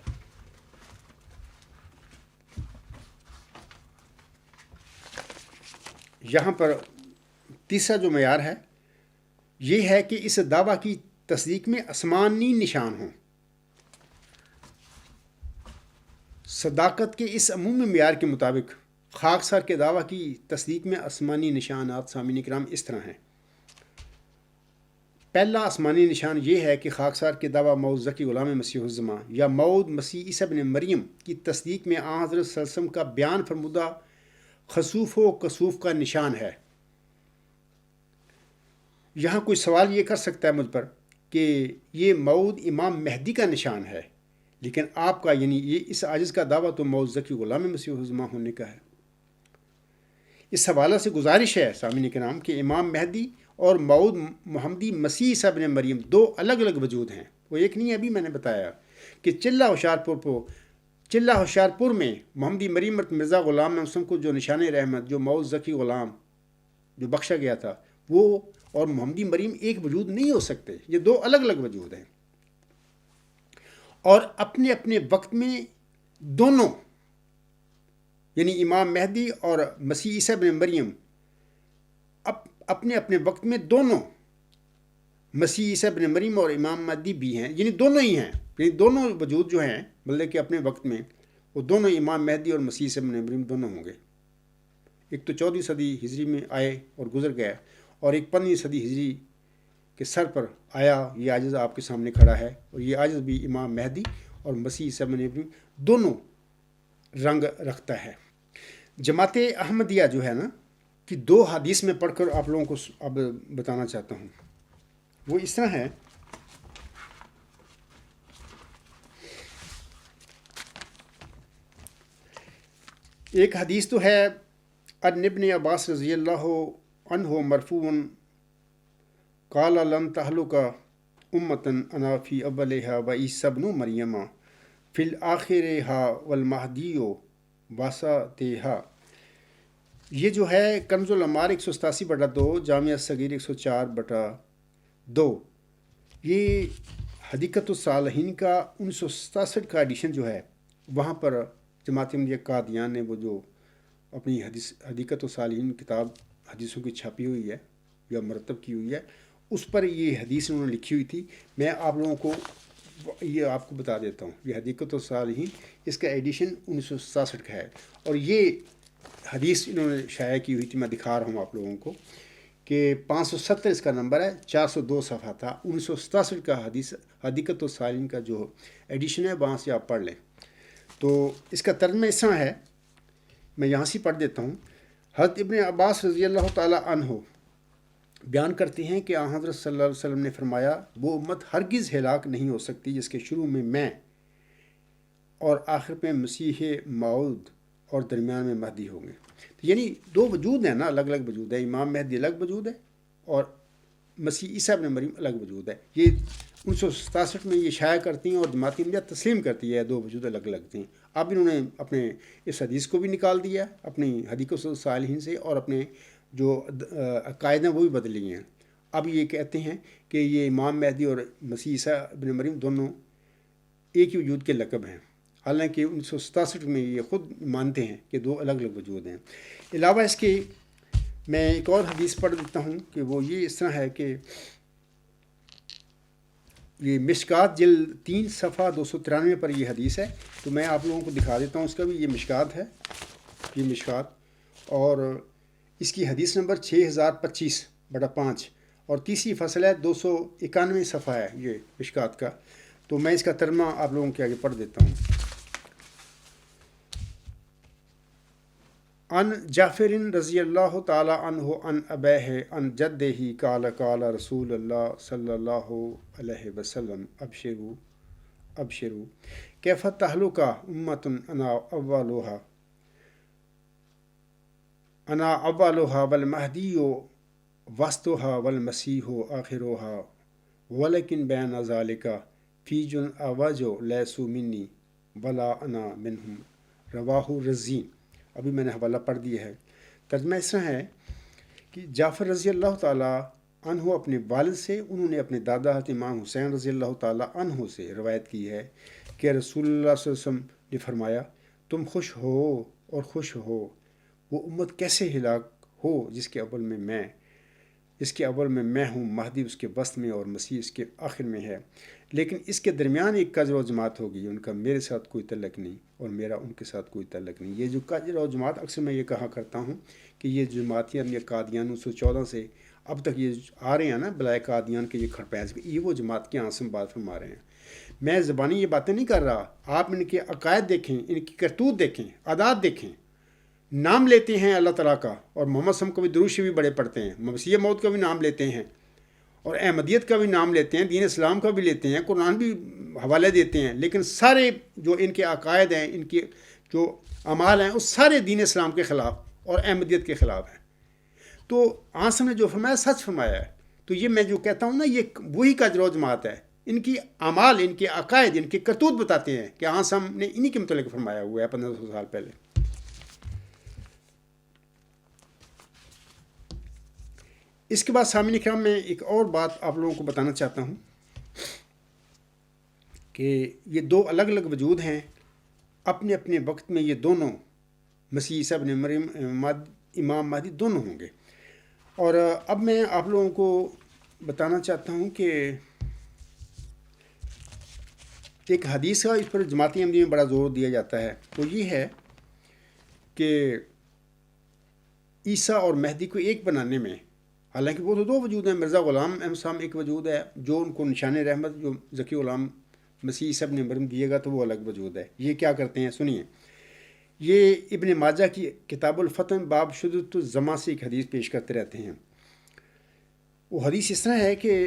Speaker 1: یہاں پر تیسرا جو معیار ہے یہ ہے کہ اس دعویٰ کی تصدیق میں آسمانی نشان ہوں. صداقت کے اس عمومی معیار کے مطابق خاکسار کے دعویٰ کی تصدیق میں آسمانی نشانات سامعین کرام اس طرح ہیں. پہلا آسمانی نشان یہ ہے کہ خاکسار کے دعویٰ مود ذکی غلام مسیح الزماں یا مود مسیح عیسیٰ ابن مریم کی تصدیق میں آن حضرت صلی اللہ علیہ وسلم کا بیان فرمودہ خسوف و کسوف کا نشان ہے. یہاں کوئی سوال یہ کر سکتا ہے مجھ پر کہ یہ مود امام مہدی کا نشان ہے، لیکن آپ کا یعنی یہ اس عاجز کا دعویٰ تو مود ذکی غلام مسیح الزماں ہونے کا ہے. اس حوالے سے گزارش ہے سامعین کرام کہ امام مہدی اور مود محمدی مسیح عیسیٰ ابن مریم دو الگ الگ وجود ہیں، وہ ایک نہیں ہے. ابھی میں نے بتایا کہ چلہ ہوشیارپور میں محمدی مریم مرزا غلام مسلم کو جو نشان رحمت جو مود ذکی غلام جو بخشا گیا تھا، وہ اور محمدی مریم ایک وجود نہیں ہو سکتے، یہ دو الگ الگ وجود ہیں. اور اپنے اپنے وقت میں دونوں یعنی امام مہدی اور مسیح عیسیٰ ابن مریم اپنے اپنے وقت میں دونوں مسیح عیسیٰ ابن مریم اور امام مہدی بھی ہیں، یعنی دونوں ہی ہیں، یعنی دونوں وجود جو ہیں مطلب کہ اپنے وقت میں وہ دونوں امام مہدی اور مسیح عیسیٰ ابن مریم دونوں ہوں گے. ایک تو 14ویں صدی ہجری میں آئے اور گزر گئے، اور ایک 15ویں صدی ہجری کے سر پر آیا. یہ عاجز آپ کے سامنے کھڑا ہے، اور یہ عاجز بھی امام مہدی اور مسیح عیسیٰ ابن مریم دونوں رنگ رکھتا ہے. جماعت احمدیہ جو ہے نا کہ دو حدیث میں پڑھ کر آپ لوگوں کو اب بتانا چاہتا ہوں. وہ اس طرح ہے. ایک حدیث تو ہے ان ابن عباس رضی اللہ عنہ مرفوعاً قال لن تہلک امتن انا فی اولہا و عیسی ابن مریم فی الآخرہا والمہدی وسطہا. یہ جو ہے کنز العمار 187/2، جامعہ صغیر 104/2. یہ حدیقۃ الصالحین کا 1967 کا ایڈیشن جو ہے، وہاں پر جماعت احمدیہ قادیان نے وہ جو اپنی حدیقۃ الصالحین کتاب حدیثوں کی چھاپی ہوئی ہے یا مرتب کی ہوئی ہے، اس پر یہ حدیث انہوں نے لکھی ہوئی تھی. میں آپ لوگوں کو یہ آپ کو بتا دیتا ہوں. یہ حدیقۃ الصالحین اس کا ایڈیشن 1967 کا ہے، اور یہ حدیث انہوں نے شائع کی ہوئی تھی. میں دکھا رہا ہوں آپ لوگوں کو کہ 570 اس کا نمبر ہے، 402 صفحہ تھا. 1967 کا حدیقۃ الصالحین کا جو ایڈیشن ہے وہاں سے آپ پڑھ لیں. تو اس کا ترجمہ اس طرح ہے، میں یہاں سے پڑھ دیتا ہوں. حضرت ابن عباس رضی اللہ تعالی عنہ بیان کرتے ہیں کہ آن حضرت صلی اللہ علیہ وسلم نے فرمایا، وہ امت ہرگز ہلاک نہیں ہو سکتی جس کے شروع میں اور آخر میں مسیح موعود اور درمیان میں مہدی ہوں گے. یعنی دو وجود ہیں نا، الگ الگ وجود ہے. امام مہدی الگ وجود ہے اور مسیح عیسیٰ ابن مریم الگ وجود ہے. یہ 1967 میں یہ شائع کرتی ہیں اور جماعت احمدیہ تسلیم کرتی ہے 2 وجود الگ الگ تھے. اب انہوں نے اپنے اس حدیث کو بھی نکال دیا اپنی حدیث الصالحین سے، اور اپنے جو عقائد ہیں وہ بھی بدل لیے ہیں. اب یہ کہتے ہیں کہ یہ امام مہدی اور مسیح عیسیٰ ابن مریم دونوں ایک ہی وجود کے لقب ہیں، حالانکہ 1967 میں یہ خود مانتے ہیں کہ 2 الگ الگ وجود ہیں. علاوہ اس کے میں ایک اور حدیث پڑھ دیتا ہوں کہ وہ یہ اس طرح ہے کہ یہ مشکات جلد 3 صفحہ 293 پر یہ حدیث ہے. تو میں آپ لوگوں کو دکھا دیتا ہوں اس کا بھی. یہ مشکات ہے، یہ مشکات، اور اس کی حدیث نمبر 6025/5 اور تیسری فصل ہے 291 صفحہ ہے یہ مشکات کا. تو میں اس کا ترجمہ آپ لوگوں کے آگے پڑھ دیتا ہوں. ان جعفر رضی اللہ تعالی عنہ ان ابیہ ان جدہ قال قال رسول اللہ صلی اللہ علیہ وسلم ابشروا ابشروا کیف تہلک امۃ انا اولها والمہدی وسطها والمسیح آخرها ولکن بین ذلک فیج اواج لیسوا منی ولا انا منہم رواہ رزین. ابھی میں نے حوالہ پڑھ دیا ہے. ترجمہ اس طرح ہے کہ جعفر رضی اللہ تعالیٰ عنہ اپنے والد سے، انہوں نے اپنے دادا حضرت امام حسین رضی اللہ تعالیٰ عنہ سے روایت کی ہے کہ رسول اللہ صلی اللہ علیہ وسلم نے فرمایا، تم خوش ہو اور خوش ہو، وہ امت کیسے ہلاک ہو جس کے اول میں میں ہوں، مہدی اس کے وسط میں اور مسیح اس کے آخر میں ہے، لیکن اس کے درمیان ایک قدر و جماعت ہوگی، ان کا میرے ساتھ کوئی تعلق نہیں اور میرا ان کے ساتھ کوئی تعلق نہیں. یہ جو قدر و جماعت اکثر میں یہ کہا کرتا ہوں کہ یہ جماعتیاں یہ قادیان 1914 سے اب تک یہ آ رہے ہیں نا، بلائے قادیان کے یہ کھڑپیز، یہ وہ جماعت کے آنسم بات فرما رہے ہیں. میں زبانی یہ باتیں نہیں کر رہا، آپ ان کے عقائد دیکھیں، ان کی کرتوت دیکھیں، عادات دیکھیں. نام لیتے ہیں اللہ تعالیٰ کا، اور محمد صلی اللہ علیہ وسلم کو بھی درود شریف بڑے پڑھتے ہیں، مسیح موعود کا بھی نام لیتے ہیں، اور احمدیت کا بھی نام لیتے ہیں، دین اسلام کا بھی لیتے ہیں، قرآن بھی حوالے دیتے ہیں، لیکن سارے جو ان کے عقائد ہیں، ان کے جو اعمال ہیں، وہ سارے دین اسلام کے خلاف اور احمدیت کے خلاف ہیں. تو آنسم نے جو فرمایا سچ فرمایا ہے. تو یہ میں جو کہتا ہوں نا، یہ وہی کا جو جماعت ہے. ان کی اعمال، ان کے عقائد، ان کے کرتوت بتاتے ہیں کہ آنسم نے انہی کے متعلق فرمایا ہوا ہے 1500 سال پہلے. اس کے بعد سامعین کرام میں ایک اور بات آپ لوگوں کو بتانا چاہتا ہوں کہ یہ 2 الگ الگ وجود ہیں. اپنے اپنے وقت میں یہ دونوں مسیح عیسیٰ ابن مریم امام مہدی دونوں ہوں گے. اور اب میں آپ لوگوں کو بتانا چاہتا ہوں کہ ایک حدیث کا اس پر جماعتی احمدیہ میں بڑا زور دیا جاتا ہے. وہ یہ ہے کہ عیسیٰ اور مہدی کو ایک بنانے میں، حالانکہ وہ تو 2 وجود ہیں. مرزا غلام احمد صاحب ایک وجود ہے جو ان کو نشان رحمت جو ذکی غلام مسیح عیسیٰ ابن مریم دیے گا، تو وہ الگ وجود ہے. یہ کیا کرتے ہیں سنیے. یہ ابن ماجہ کی کتاب الفتن باب شدت الزما سے ایک حدیث پیش کرتے رہتے ہیں. وہ حدیث اس طرح ہے کہ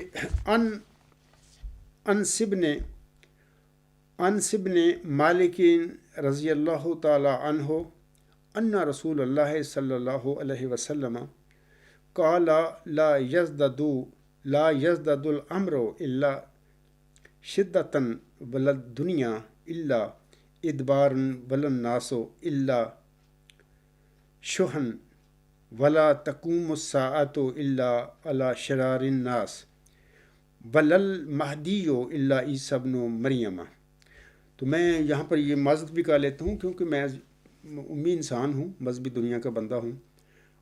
Speaker 1: انس بن مالک رضی اللہ تعالی عنہ ان رسول اللہ صلی اللہ علیہ وسلم قال لا يزداد الامر الا شدۃ ولا الدنیا الا ادبار ولا الناس الا شحن ولا تقوم الساعۃ الا على شرار الناس ولا المہدی الا عیسیٰ ابن مریم. تو میں یہاں پر یہ معذرت بھی کر لیتا ہوں کیونکہ میں امی انسان ہوں، مذہبی دنیا کا بندہ ہوں.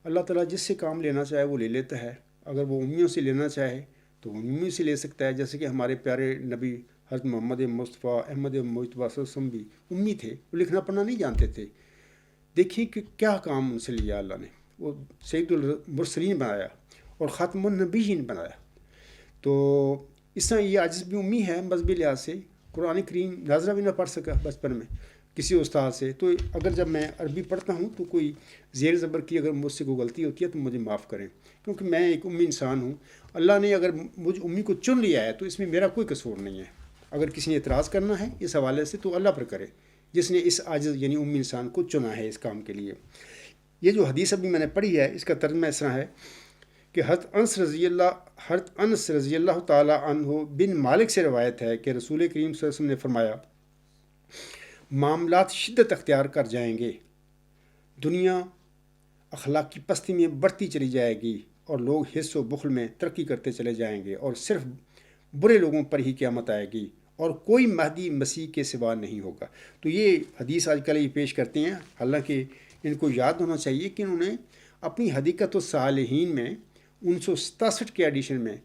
Speaker 1: اللہ تعالیٰ جس سے کام لینا چاہے وہ لے لیتا ہے. اگر وہ امیوں سے لینا چاہے تو وہ امیوں سے لے سکتا ہے، جیسے کہ ہمارے پیارے نبی حضرت محمد مصطفیٰ احمد مجتبیٰ صلی اللہ علیہ وسلم بھی امی تھے، وہ لکھنا پڑھنا نہیں جانتے تھے. دیکھیں کہ کیا کام ان سے لیا اللہ نے. وہ سید المرسلین بنایا اور خاتم النبیین بنایا. تو اس طرح یہ عاجز بھی امی ہے مذہبی لحاظ سے. قرآن کریم ناظرہ بھی نہ پڑھ سکا بچپن میں کسی استاد سے. تو اگر جب میں عربی پڑھتا ہوں تو کوئی زیر زبر کی اگر مجھ سے کوئی غلطی ہوتی ہے تو مجھے معاف کریں، کیونکہ میں ایک امی انسان ہوں. اللہ نے اگر مجھ امی کو چن لیا ہے تو اس میں میرا کوئی قصور نہیں ہے. اگر کسی نے اعتراض کرنا ہے اس حوالے سے تو اللہ پر کرے جس نے اس عاجز یعنی امی انسان کو چنا ہے اس کام کے لیے. یہ جو حدیث ابھی میں نے پڑھی ہے اس کا ترجمہ اس طرح ہے کہ حضرت انس رضی اللہ تعالیٰ عنہ بن مالک سے روایت ہے کہ رسول کریم صلی اللہ علیہ وسلم نے فرمایا معاملات شدت اختیار کر جائیں گے، دنیا اخلاق کی پستی میں بڑھتی چلی جائے گی اور لوگ حرص و بخل میں ترقی کرتے چلے جائیں گے اور صرف برے لوگوں پر ہی قیامت آئے گی اور کوئی مہدی مسیح کے سوا نہیں ہوگا۔ تو یہ حدیث آج کل یہ پیش کرتے ہیں، حالانکہ ان کو یاد ہونا چاہیے کہ انہوں نے اپنی حدیقۃ الصالحین میں 1967 کے ایڈیشن میں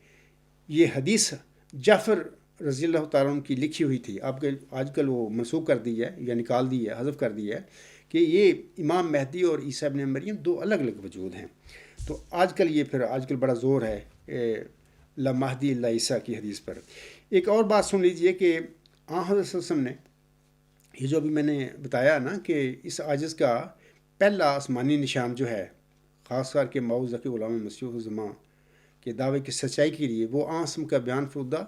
Speaker 1: یہ حدیث جعفر رضی اللہ تعالیٰ عنہ کی لکھی ہوئی تھی، آج کل وہ منسوخ کر دی ہے یا نکال دی ہے، حذف کر دی ہے کہ یہ امام مہدی اور عیسیٰ ابن مریم دو الگ الگ وجود ہیں۔ تو آج کل بڑا زور ہے لا مہدی اللہ عیسیٰ کی حدیث پر۔ ایک اور بات سن لیجئے کہ حضرت صلی اللہ علیہ وسلم نے یہ جو ابھی میں نے بتایا نا کہ اس عاجز کا پہلا آسمانی نشان جو ہے، خاص کر کے معوذ کے غلام مسیح الزمان کے دعوے کی سچائی کے لیے، وہ آسم کا بیان فرودہ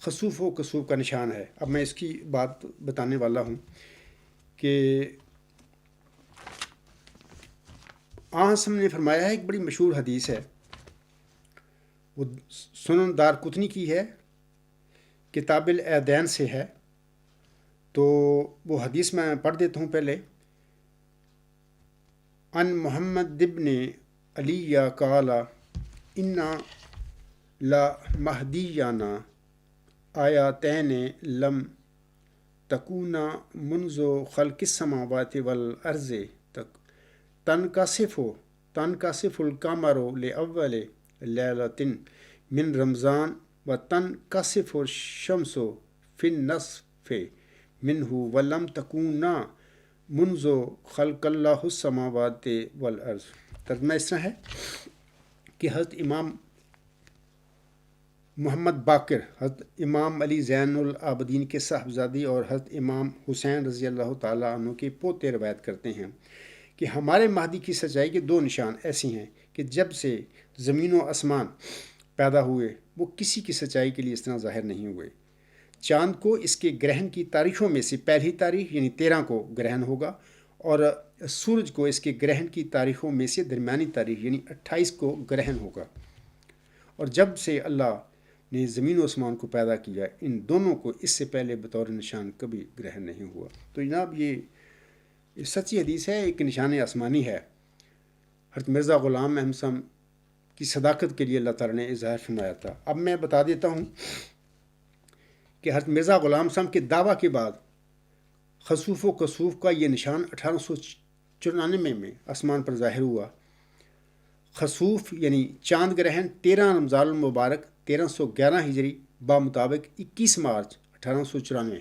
Speaker 1: خسوف و کسوف کا نشان ہے۔ اب میں اس کی بات بتانے والا ہوں کہ آسم نے فرمایا ہے، ایک بڑی مشہور حدیث ہے، وہ سنن دار قطنی کی ہے، کتاب العیدین سے ہے، تو وہ حدیث میں پڑھ دیتا ہوں پہلے۔ ان محمد ابن علی قال انا لا مہدیانہ آیاتین لم تکونا منذ خلق السماوات والارض تنکسف القمر لأول لیلۃ من رمضان وتنکسف الشمس فی النصف منہ ولم تکونا منذ خلق اللہ السماوات والارض۔ ترجمہ اس طرح ہے کہ حضرت امام محمد باقر، حضرت امام علی زین العابدین کے صاحبزادی اور حضرت امام حسین رضی اللہ تعالیٰ عنہ کے پوتے روایت کرتے ہیں کہ ہمارے مہدی کی سچائی کے دو نشان ایسی ہیں کہ جب سے زمین و آسمان پیدا ہوئے وہ کسی کی سچائی کے لیے اس طرح ظاہر نہیں ہوئے۔ چاند کو اس کے گرہن کی تاریخوں میں سے پہلی تاریخ یعنی 13 کو گرہن ہوگا، اور سورج کو اس کے گرہن کی تاریخوں میں سے درمیانی تاریخ یعنی 28 کو گرہن ہوگا، اور جب سے اللہ نے زمین و آسمان کو پیدا کیا ان دونوں کو اس سے پہلے بطور نشان کبھی گرہن نہیں ہوا۔ تو جناب یہ سچی حدیث ہے، ایک نشان آسمانی ہے۔ حضرت مرزا غلام احمد صاحب کی صداقت کے لیے اللہ تعالیٰ نے اظہار فرمایا تھا۔ اب میں بتا دیتا ہوں کہ حضرت مرزا غلام صاحب کے دعویٰ کے بعد خسوف و کسوف کا یہ نشان 1894 میں آسمان پر ظاہر ہوا۔ خسوف یعنی چاند گرہن 13 رمضان المبارک 1311 ہجری بمطابق 21 مارچ 1894۔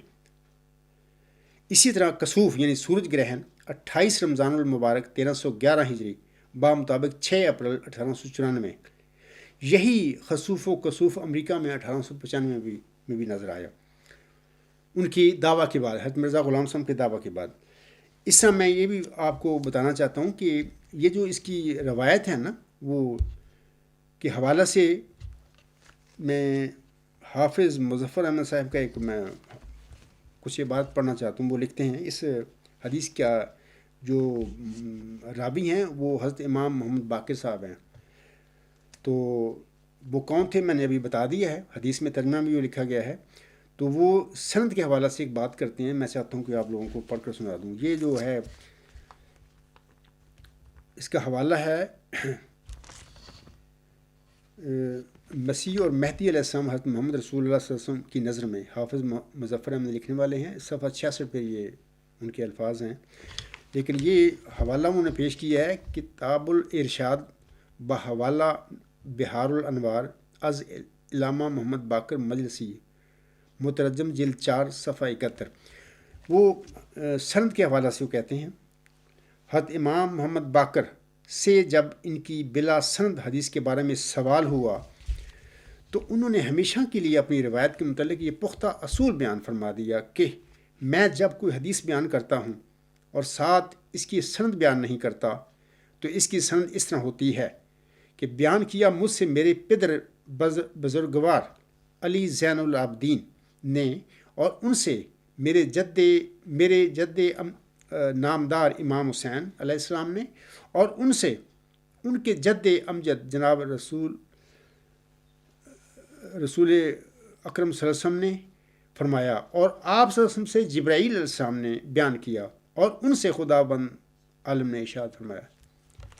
Speaker 1: اسی طرح کسوف یعنی سورج گرہن 28 رمضان المبارک 1311 ہجری بمطابق 6 اپریل 1894۔ یہی خسوف و کسوف امریکہ میں 1895 میں بھی نظر آیا، ان کی دعویٰ کے بعد، حضرت مرزا غلام صاحب کے دعویٰ کے بعد۔ اس طرح میں یہ بھی آپ کو بتانا چاہتا ہوں کہ یہ جو اس کی روایت ہے نا، وہ کے حوالہ سے میں حافظ مظفر احمد صاحب کا میں کچھ یہ بات پڑھنا چاہتا ہوں۔ وہ لکھتے ہیں اس حدیث کا جو راوی ہیں وہ حضرت امام محمد باقر صاحب ہیں۔ تو وہ کون تھے میں نے ابھی بتا دیا ہے، حدیث میں ترجمہ بھی وہ لکھا گیا ہے۔ تو وہ سند کے حوالہ سے ایک بات کرتے ہیں، میں چاہتا ہوں کہ آپ لوگوں کو پڑھ کر سنا دوں۔ یہ جو ہے اس کا حوالہ ہے مسیح اور مہدی علیہ السلام حضرت محمد رسول اللہ صلی اللہ علیہ وسلم کی نظر میں، حافظ مظفر احمد لکھنے والے ہیں، صفحہ 66 پہ یہ ان کے الفاظ ہیں، لیکن یہ حوالہ انہوں نے پیش کیا ہے کتاب الارشاد بحوالہ بہار الانوار از علامہ محمد باقر مجلسی مترجم جلد 4 صفحہ 71۔ وہ سند کے حوالہ سے وہ کہتے ہیں حضرت امام محمد باقر سے جب ان کی بلا سند حدیث کے بارے میں سوال ہوا تو انہوں نے ہمیشہ کے لیے اپنی روایت کے متعلق یہ پختہ اصول بیان فرما دیا کہ میں جب کوئی حدیث بیان کرتا ہوں اور ساتھ اس کی سند بیان نہیں کرتا تو اس کی سند اس طرح ہوتی ہے کہ بیان کیا مجھ سے میرے پدر بزرگوار علی زین العابدین نے، اور ان سے میرے جد نامدار امام حسین علیہ السلام نے، اور ان سے ان کے جد امجد جناب رسول اکرم صلی اللہ علیہ وسلم نے فرمایا، اور آپ صلی اللہ علیہ وسلم سے جبرائیل علیہ السلام نے بیان کیا، اور ان سے خدا بند عالم نے ارشاد فرمایا۔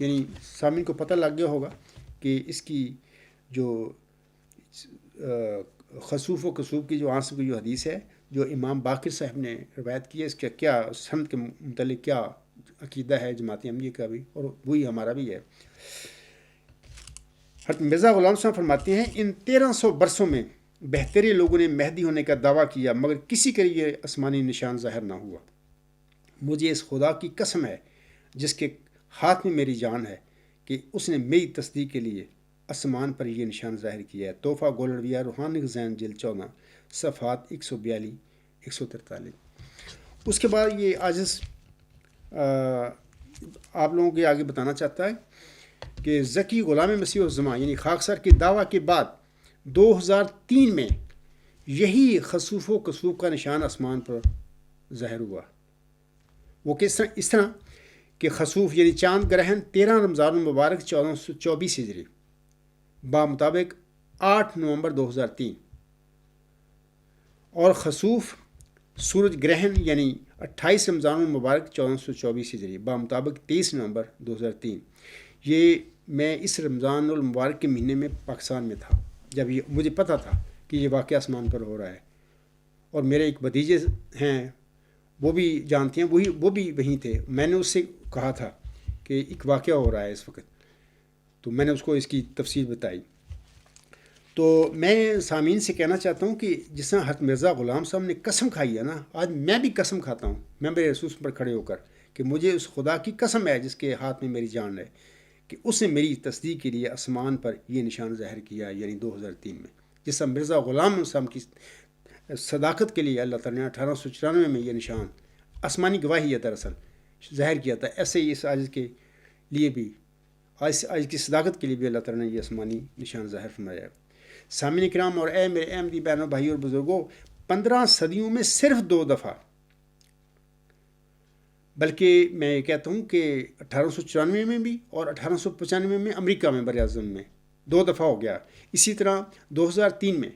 Speaker 1: یعنی سامعین کو پتہ لگ گیا ہوگا کہ اس کی جو خسوف و کسوف کی جو آنسب کی جو حدیث ہے، جو امام باقر صاحب نے روایت کی ہے، اس کا کیا سمت کے متعلق کیا عقیدہ ہے جماعت احمدیہ کا بھی، اور وہی ہمارا بھی ہے۔ حضرت مرزا غلام صاحب فرماتے ہیں، ان 1300 برسوں میں بہترین لوگوں نے مہدی ہونے کا دعویٰ کیا، مگر کسی کے لیے آسمانی نشان ظاہر نہ ہوا۔ مجھے اس خدا کی قسم ہے جس کے ہاتھ میں میری جان ہے کہ اس نے میری تصدیق کے لیے آسمان پر یہ نشان ظاہر کیا ہے۔ تحفہ گولڑویہ روحانی خزائن جلد 14 صفحات 142 143۔ اس کے بعد یہ عاجز آپ لوگوں کے آگے بتانا چاہتا ہے کہ ذکی غلام مسیح الزمان یعنی خاکسار کے دعویٰ کے بعد 2003 میں یہی خسوف و کسوف کا نشان آسمان پر ظاہر ہوا۔ وہ اس طرح کہ خسوف یعنی چاند گرہن 13 رمضان المبارک 1424 ہجری بمطابق 8 نومبر 2003، اور خسوف سورج گرہن یعنی 28 رمضان المبارک 1424 ہجری بمطابق 23 نومبر 2003۔ یہ میں اس رمضان المبارک کے مہینے میں پاکستان میں تھا جب یہ مجھے پتہ تھا کہ یہ واقعہ آسمان پر ہو رہا ہے، اور میرے ایک بھتیجے ہیں وہ بھی جانتے ہیں، وہ بھی وہیں تھے۔ میں نے اس سے کہا تھا کہ ایک واقعہ ہو رہا ہے اس وقت، تو میں نے اس کو اس کی تفصیل بتائی۔ تو میں سامعین سے کہنا چاہتا ہوں کہ جس طرح حضرت مرزا غلام صاحب نے قسم کھائی ہے نا، آج میں بھی قسم کھاتا ہوں، میں میرے رسول پر کھڑے ہو کر، کہ مجھے اس خدا کی قسم ہے جس کے ہاتھ میں میری جان ہے کہ اس نے میری تصدیق کے لیے آسمان پر یہ نشان ظاہر کیا، یعنی 2003 میں۔ جس طرح مرزا غلام صاحب کی صداقت کے لیے اللہ تعالیٰ نے 1894 میں یہ نشان آسمانی گواہی ہے دراصل ظاہر کیا تھا، ایسے ہی اس عاجز کے لیے بھی، آج کی صداقت کے لیے بھی اللہ تعالیٰ نے یہ آسمانی نشان ظاہر فرمایا ہے۔ سامعین کرام اور اے میرے احمدی بہنوں بھائی اور بزرگوں، 15 صدیوں میں صرف 2 دفعہ، بلکہ میں یہ کہتا ہوں کہ 1894 میں بھی اور 1895 میں امریکہ میں بر اعظم میں 2 دفعہ ہو گیا۔ اسی طرح 2003 میں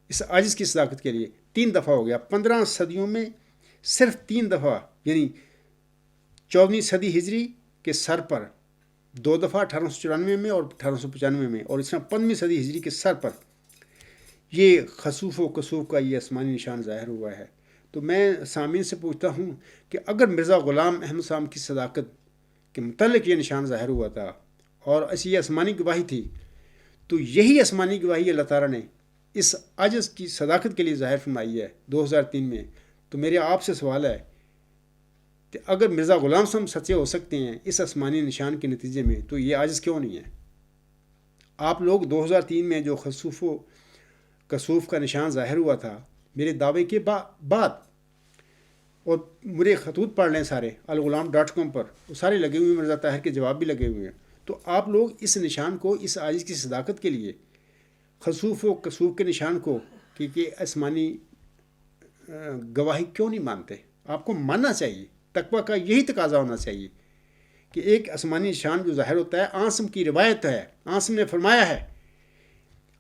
Speaker 1: اس عاجز کی صداقت کے لیے 3 دفعہ ہو گیا۔ 15 صدیوں میں صرف 3 دفعہ، یعنی 14ویں صدی ہجری کے سر پر 2 دفعہ 1894 میں اور 1895 میں، اور اس طرح 15ویں صدی ہجری کے سر پر یہ خسوف و کسوف کا یہ آسمانی نشان ظاہر ہوا ہے۔ تو میں سامعین سے پوچھتا ہوں کہ اگر مرزا غلام احمد صاحب کی صداقت کے متعلق یہ نشان ظاہر ہوا تھا اور ایسی یہ آسمانی گواہی تھی، تو یہی آسمانی گواہی اللہ تعالیٰ نے اس عاجز کی صداقت کے لیے ظاہر فرمائی ہے 2003 میں۔ تو میرے آپ سے سوال ہے کہ اگر مرزا غلام صاحب سچے ہو سکتے ہیں اس آسمانی نشان کے نتیجے میں، تو یہ عاجز کیوں نہیں ہے؟ آپ لوگ 2003 میں جو خسوف و کسوف کا نشان ظاہر ہوا تھا میرے دعوے کے بعد، اور میرے خطوط پڑھ لیں سارے الغلام.com پر، وہ سارے لگے ہوئے ہیں، مرزا طاہر کے جواب بھی لگے ہوئے ہیں۔ تو آپ لوگ اس نشان کو، اس عاجز کی صداقت کے لیے خسوف و کسوف کے نشان کو کہ آسمانی گواہی کیوں نہیں مانتے؟ آپ کو ماننا چاہیے، تقویٰ کا یہی تقاضا ہونا چاہیے کہ ایک آسمانی نشان جو ظاہر ہوتا ہے، عاصم کی روایت ہے، عاصم نے فرمایا ہے،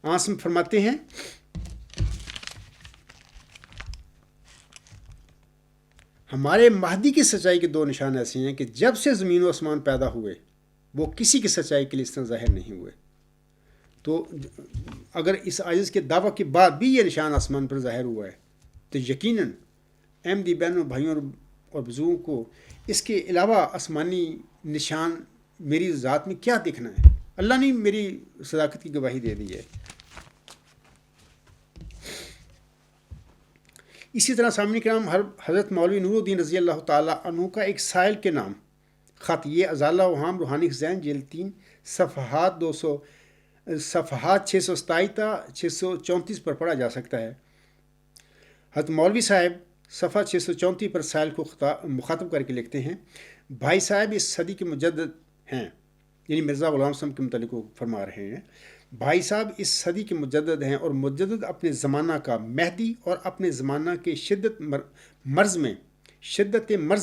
Speaker 1: عاصم فرماتے ہیں ہمارے مہدی کی سچائی کے 2 نشان ایسے ہیں کہ جب سے زمین و آسمان پیدا ہوئے وہ کسی کی سچائی کے لیے اس طرح ظاہر نہیں ہوئے۔ تو اگر اس عاجز کے دعویٰ کے بعد بھی یہ نشان آسمان پر ظاہر ہوا ہے تو یقیناً احمدی بہنوں بھائیوں اور بزرگوں کو اس کے علاوہ آسمانی نشان میری ذات میں کیا دیکھنا ہے؟ اللہ نے میری صداقت کی گواہی دے دی ہے۔ اسی طرح سامعین کرام، حضرت مولوی نور الدین رضی اللہ تعالیٰ عنہ کا ایک سائل کے نام خط، یہ ازالہ وہام روحانی خزائن جلد 3 صفحات 627 تا 634 پر پڑھا جا سکتا ہے۔ حضرت مولوی صاحب صفحہ 634 پر سائل کو مخاطب کر کے لکھتے ہیں، بھائی صاحب اس صدی کے مجدد ہیں، یعنی مرزا غلام صاحب کے متعلق وہ فرما رہے ہیں، بھائی صاحب اس صدی کے مجدد ہیں، اور مجدد اپنے زمانہ کا مہدی اور اپنے زمانہ کے شدت مرض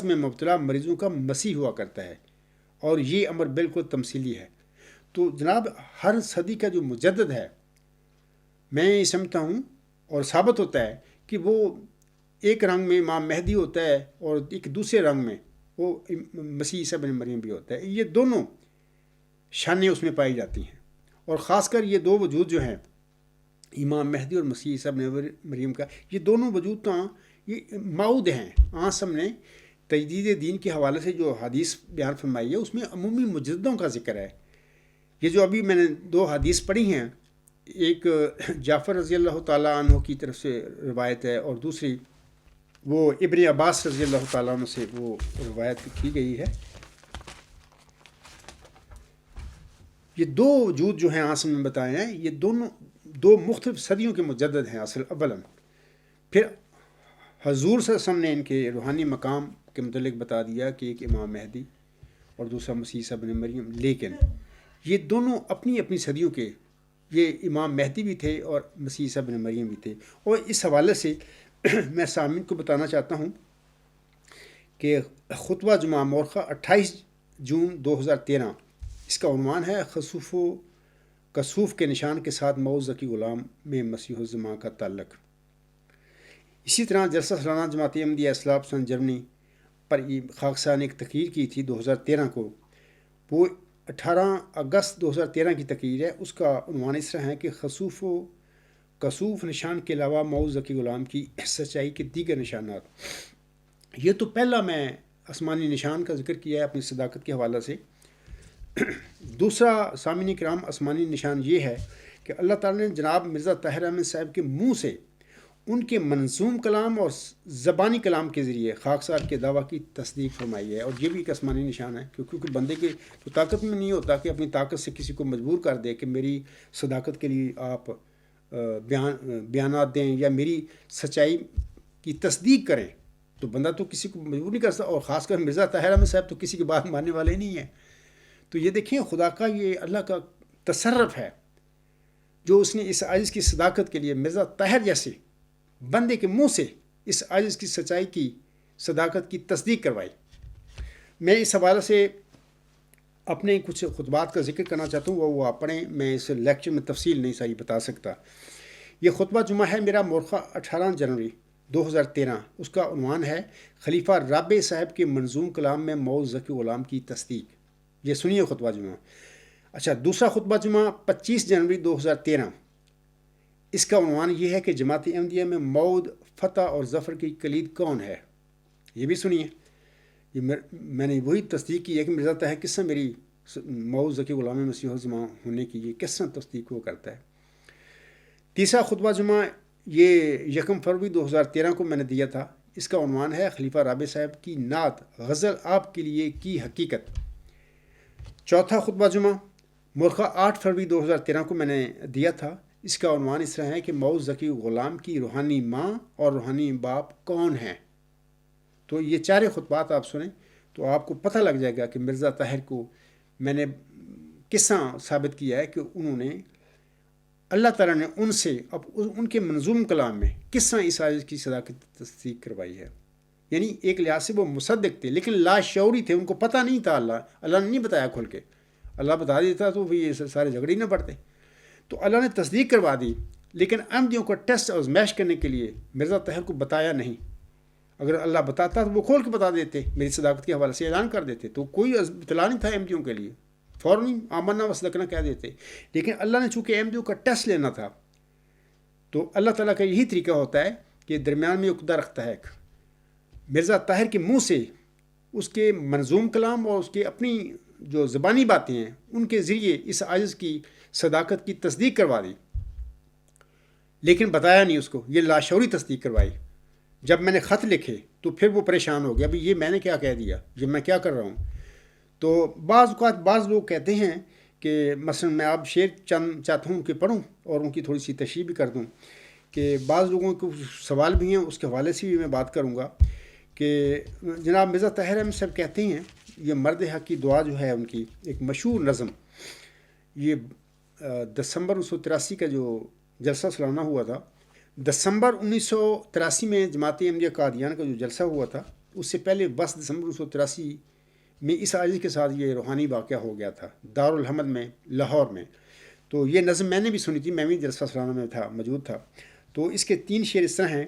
Speaker 1: میں مبتلا مریضوں کا مسیح ہوا کرتا ہے، اور یہ امر بالکل تمثیلی ہے۔ تو جناب ہر صدی کا جو مجدد ہے، میں یہ سمجھتا ہوں اور ثابت ہوتا ہے کہ وہ ایک رنگ میں امام مہدی ہوتا ہے اور ایک دوسرے رنگ میں وہ مسیح عیسیٰ بن مریم بھی ہوتا ہے. یہ دونوں شانیں اس میں پائی جاتی ہیں، اور خاص کر یہ دو وجود جو ہیں امام مہدی اور مسیح عیسیٰ بن مریم کا، یہ دونوں وجود تو یہ معود ہیں. ہم نے تجدید دین کے حوالے سے جو حدیث بیان فرمائی ہے اس میں عمومی مجددوں کا ذکر ہے. یہ جو ابھی میں نے 2 حدیث پڑھی ہیں، ایک جعفر رضی اللہ تعالیٰ عنہ کی طرف سے روایت ہے اور دوسری وہ ابن عباس رضی اللہ تعالیٰ عنہ سے وہ روایت کی گئی ہے. یہ 2 وجود جو ہیں آسم میں بتائے ہیں، یہ دونوں 2 مختلف صدیوں کے مجدد ہیں اصل اولاً. پھر حضور صلی اللہ علیہ وسلم نے ان کے روحانی مقام کے متعلق بتا دیا کہ ایک امام مہدی اور دوسرا مسیح عیسیٰ بن مریم، لیکن یہ دونوں اپنی اپنی صدیوں کے، یہ امام مہدی بھی تھے اور مسیح عیسیٰ بن مریم بھی تھے. اور اس حوالے سے میں سامعین کو بتانا چاہتا ہوں کہ خطبہ جمعہ مورخہ 28 جون 2013، اس کا عنوان ہے خسوف و کسوف کے نشان کے ساتھ موعود ذکی غلام میں مسیح الزمان کا تعلق. اسی طرح جلسہ سالانہ جماعت احمدیہ اسلاف سن جرمنی پر خاکسار نے ایک تقریر کی تھی 2013 کو. وہ 18 اگست 2013 کی تقریر ہے. اس کا عنوان اس طرح ہے کہ خسوف و کسوف نشان کے علاوہ موعود ذکی غلام کی سچائی کے دیگر نشانات. یہ تو پہلا میں آسمانی نشان کا ذکر کیا ہے اپنی صداقت کے حوالے سے. دوسرا سامعین کرام آسمانی نشان یہ ہے کہ اللہ تعالیٰ نے جناب مرزا طاہر احمد صاحب کے منہ سے ان کے منظوم کلام اور زبانی کلام کے ذریعے خاکسار کے دعویٰ کی تصدیق فرمائی ہے. اور یہ بھی ایک آسمانی نشان ہے، کیونکہ بندے کے تو طاقت میں نہیں ہوتا کہ اپنی طاقت سے کسی کو مجبور کر دے کہ میری صداقت کے لیے آپ بیانات دیں یا میری سچائی کی تصدیق کریں. تو بندہ تو کسی کو مجبور نہیں کر سکتا، اور خاص کر مرزا طاہر احمد صاحب تو کسی کی بات ماننے والے نہیں ہیں. تو یہ دیکھیں خدا کا، یہ اللہ کا تصرف ہے جو اس نے اس عاجز کی صداقت کے لیے مرزا طاہر جیسے بندے کے منہ سے اس عاجز کی سچائی کی صداقت کی تصدیق کروائی. میں اس حوالے سے اپنے کچھ خطبات کا ذکر کرنا چاہتا ہوں، وہ آپ پڑھیں، میں اس لیکچر میں تفصیل نہیں صحیح بتا سکتا. یہ خطبہ جمعہ ہے میرا مورخہ 18 جنوری 2013. اس کا عنوان ہے خلیفہ رابع صاحب کے منظوم کلام میں موعود ذکی غلام کی تصدیق. یہ سنیے خطبہ جمعہ. اچھا، دوسرا خطبہ جمعہ 25 جنوری 2013. اس کا عنوان یہ ہے کہ جماعت احمدیہ میں موعود فتح اور ظفر کی کلید کون ہے. یہ بھی سنیے. یہ میں نے وہی تصدیق کی ہے کہ مرزا طاہر کس طرح میری موعود ذکی غلام مسیح الزمان ہونے کی یہ کس طرح تصدیق وہ کرتا ہے. تیسرا خطبہ جمعہ یہ 1 فروری 2013 کو میں نے دیا تھا. اس کا عنوان ہے خلیفہ رابع صاحب کی نعت غزل آپ کے لیے کی حقیقت. چوتھا خطبہ جمعہ مورخہ 8 فروری 2013 کو میں نے دیا تھا. اس کا عنوان اس طرح ہے کہ موعود ذکی غلام کی روحانی ماں اور روحانی باپ کون ہیں. تو یہ 4 خطبات آپ سنیں تو آپ کو پتہ لگ جائے گا کہ مرزا طاہر کو میں نے کس طرح ثابت کیا ہے کہ انہوں نے، اللہ تعالیٰ نے ان سے ان کے منظوم کلام میں کس طرح اس عاجز کی صداقت تصدیق کروائی ہے. یعنی ایک لحاظ سے وہ مصدق تھے لیکن لاشعوری تھے، ان کو پتہ نہیں تھا. اللہ نے نہیں بتایا کھل کے. اللہ بتا دیتا تو یہ سارے جھگڑے نہ پڑتے. تو اللہ نے تصدیق کروا دی، لیکن احمدیوں کو ٹیسٹ اور آزمائش کرنے کے لیے مرزا طاہر کو بتایا نہیں. اگر اللہ بتاتا تو وہ کھول کے بتا دیتے، میری صداقت کے حوالے سے اعلان کر دیتے، تو کوئی اطلاع نہیں تھا احمدیوں کے لیے، فوراً آمنا و صدقنا کہہ دیتے. لیکن اللہ نے چونکہ احمدیوں کا ٹیسٹ لینا تھا، تو اللہ تعالیٰ کا یہی طریقہ ہوتا ہے کہ درمیان میں عقدہ رکھتا ہے. مرزا طاہر کے منہ سے اس کے منظوم کلام اور اس کے اپنی جو زبانی باتیں ہیں ان کے ذریعے اس عاجز کی صداقت کی تصدیق کروا دی، لیکن بتایا نہیں اس کو. یہ لاشعوری تصدیق کروائی. جب میں نے خط لکھے تو پھر وہ پریشان ہو گیا، ابھی یہ میں نے کیا کہہ دیا، یہ میں کیا کر رہا ہوں. تو بعض اوقات بعض لوگ کہتے ہیں کہ مثلا میں آپ شعر چند چاہتا ہوں کہ پڑھوں اور ان کی تھوڑی سی تشریح بھی کر دوں، کہ بعض لوگوں کو سوال بھی ہیں، اس کے حوالے سے بھی میں بات کروں گا. کہ جناب مرزا طاہر احمد صاحب کہتے ہیں، یہ مرد حق کی دعا جو ہے ان کی ایک مشہور نظم، یہ دسمبر 1983 کا جو جلسہ سالانہ ہوا تھا، دسمبر 1983 میں جماعت احمدیہ قادیان کا جو جلسہ ہوا تھا، اس سے پہلے 10 دسمبر 1983 میں اس عاجزی کے ساتھ یہ روحانی واقعہ ہو گیا تھا دارالحمد میں لاہور میں. تو یہ نظم میں نے بھی سنی تھی، میں بھی جلسہ سلانہ میں موجود تھا. تو اس کے 3 شعر اس طرح ہیں.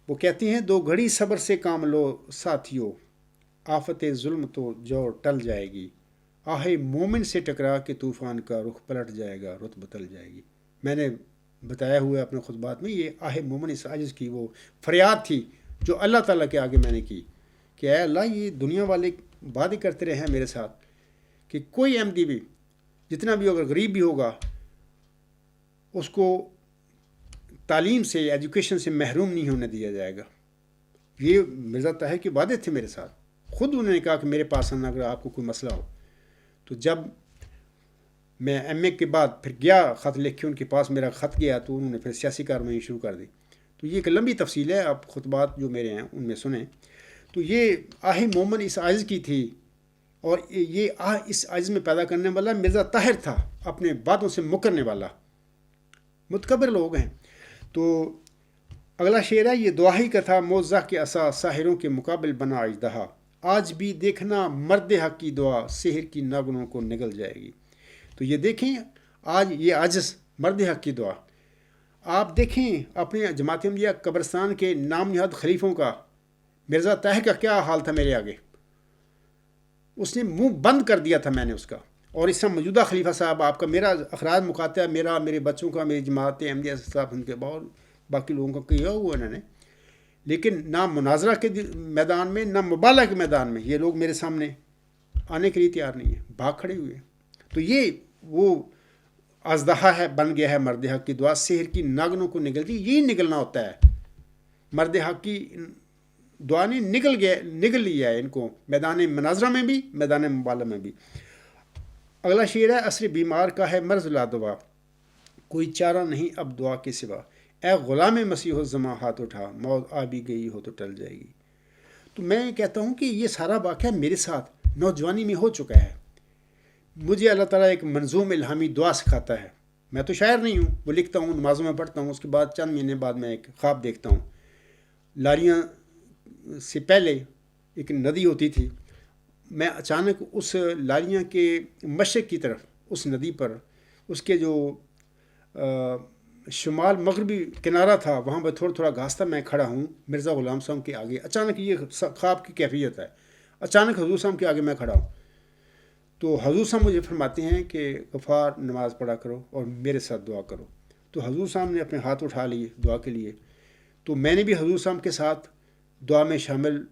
Speaker 1: وہ کہتی ہیں: 2 گھڑی صبر سے کام لو ساتھیو، آفت ظلم تو جوڑ ٹل جائے گی، آہ مومن سے ٹکرا کے طوفان کا رخ پلٹ جائے گا، رت بدل جائے گی. میں نے بتایا ہوا اپنے خطبات میں، یہ آہ مومن اس عجز کی وہ فریاد تھی جو اللہ تعالیٰ کے آگے میں نے کی کہ اے اللہ، یہ دنیا والے وعدے کرتے رہے ہیں میرے ساتھ کہ کوئی احمدی بھی جتنا بھی اگر غریب بھی ہوگا اس کو تعلیم سے، ایجوکیشن سے محروم نہیں ہونے دیا جائے گا. یہ مرزا طاہر کے وعدے تھے میرے ساتھ. خود انہوں نے کہا کہ میرے پاس آنا اگر آپ کو کوئی مسئلہ ہو. تو جب میں ایم اے کے بعد پھر گیا خط لکھ کے ان کے پاس، میرا خط گیا تو انہوں نے پھر سیاسی کارروائی شروع کر دی. تو یہ ایک لمبی تفصیل ہے، آپ خطبات جو میرے ہیں ان میں سنیں. تو یہ آہ مومن اس عاجز کی تھی، اور یہ اس عاجز میں پیدا کرنے والا مرزا طاہر تھا، اپنے وعدوں سے مکرنے والا. متکبر لوگ ہیں. تو اگلا شعر ہے: یہ دعائی کا تھا موزہ کے عصا، ساحروں کے مقابل بنا اژدہا، آج بھی دیکھنا مرد حق کی دعا، سحر کی ناگنوں کو نگل جائے گی. تو یہ دیکھیں آج یہ عجز مرد حق کی دعا. آپ دیکھیں اپنے جماعت احمدیہ قبرستان کے نام نہاد خلیفوں کا، مرزا طاہر کا کیا حال تھا میرے آگے. اس نے منہ بند کر دیا تھا میں نے اس کا. اور اس طرح موجودہ خلیفہ صاحب آپ کا، میرا اخراج مقاطع میرے بچوں کا، میری جماعت احمدیہ صاحب ان کے بہت باقی لوگوں کا کیا ہوا انہوں نے، لیکن نہ مناظرہ کے میدان میں نہ مبالغہ کے میدان میں یہ لوگ میرے سامنے آنے کے لیے تیار نہیں ہیں، بھاگ کھڑے ہوئے. تو یہ وہ اژدہا ہے، بن گیا ہے مرد حق کی دعا، سحر کی ناگنوں کو نگلتی. یہی نگلنا ہوتا ہے. مرد حق کی دعا نے نگل لیا ہے ان کو، میدان مناظرہ میں بھی، میدان مبالغہ میں بھی. اگلا شعر ہے: عصر بیمار کا ہے مرض لا دوا، کوئی چارہ نہیں اب دعا کے سوا، اے غلام مسیح الزماں ہاتھ اٹھا، موت آ بھی گئی ہو تو ٹل جائے گی. تو میں کہتا ہوں کہ یہ سارا واقعہ میرے ساتھ نوجوانی میں ہو چکا ہے. مجھے اللہ تعالیٰ ایک منظوم الہامی دعا سکھاتا ہے. میں تو شاعر نہیں ہوں، وہ لکھتا ہوں، نمازوں میں پڑھتا ہوں، اس کے بعد چند مہینے بعد میں ایک خواب دیکھتا ہوں. لاریاں سے پہلے ایک ندی ہوتی تھی، میں اچانک اس لاریاں کے مشرق کی طرف، اس ندی پر، اس کے جو شمال مغربی کنارہ تھا وہاں پہ تھوڑا تھوڑا گھاس تھا، میں کھڑا ہوں مرزا غلام صاحب کے آگے. اچانک یہ خواب کی کیفیت ہے، اچانک حضور صاحب کے آگے میں کھڑا ہوں. تو حضور صاحب مجھے فرماتے ہیں کہ غفار نماز پڑھا کرو اور میرے ساتھ دعا کرو. تو حضور صاحب نے اپنے ہاتھ اٹھا لیے دعا کے لیے. تو میں نے بھی حضور صاحب کے ساتھ دعا میں شامل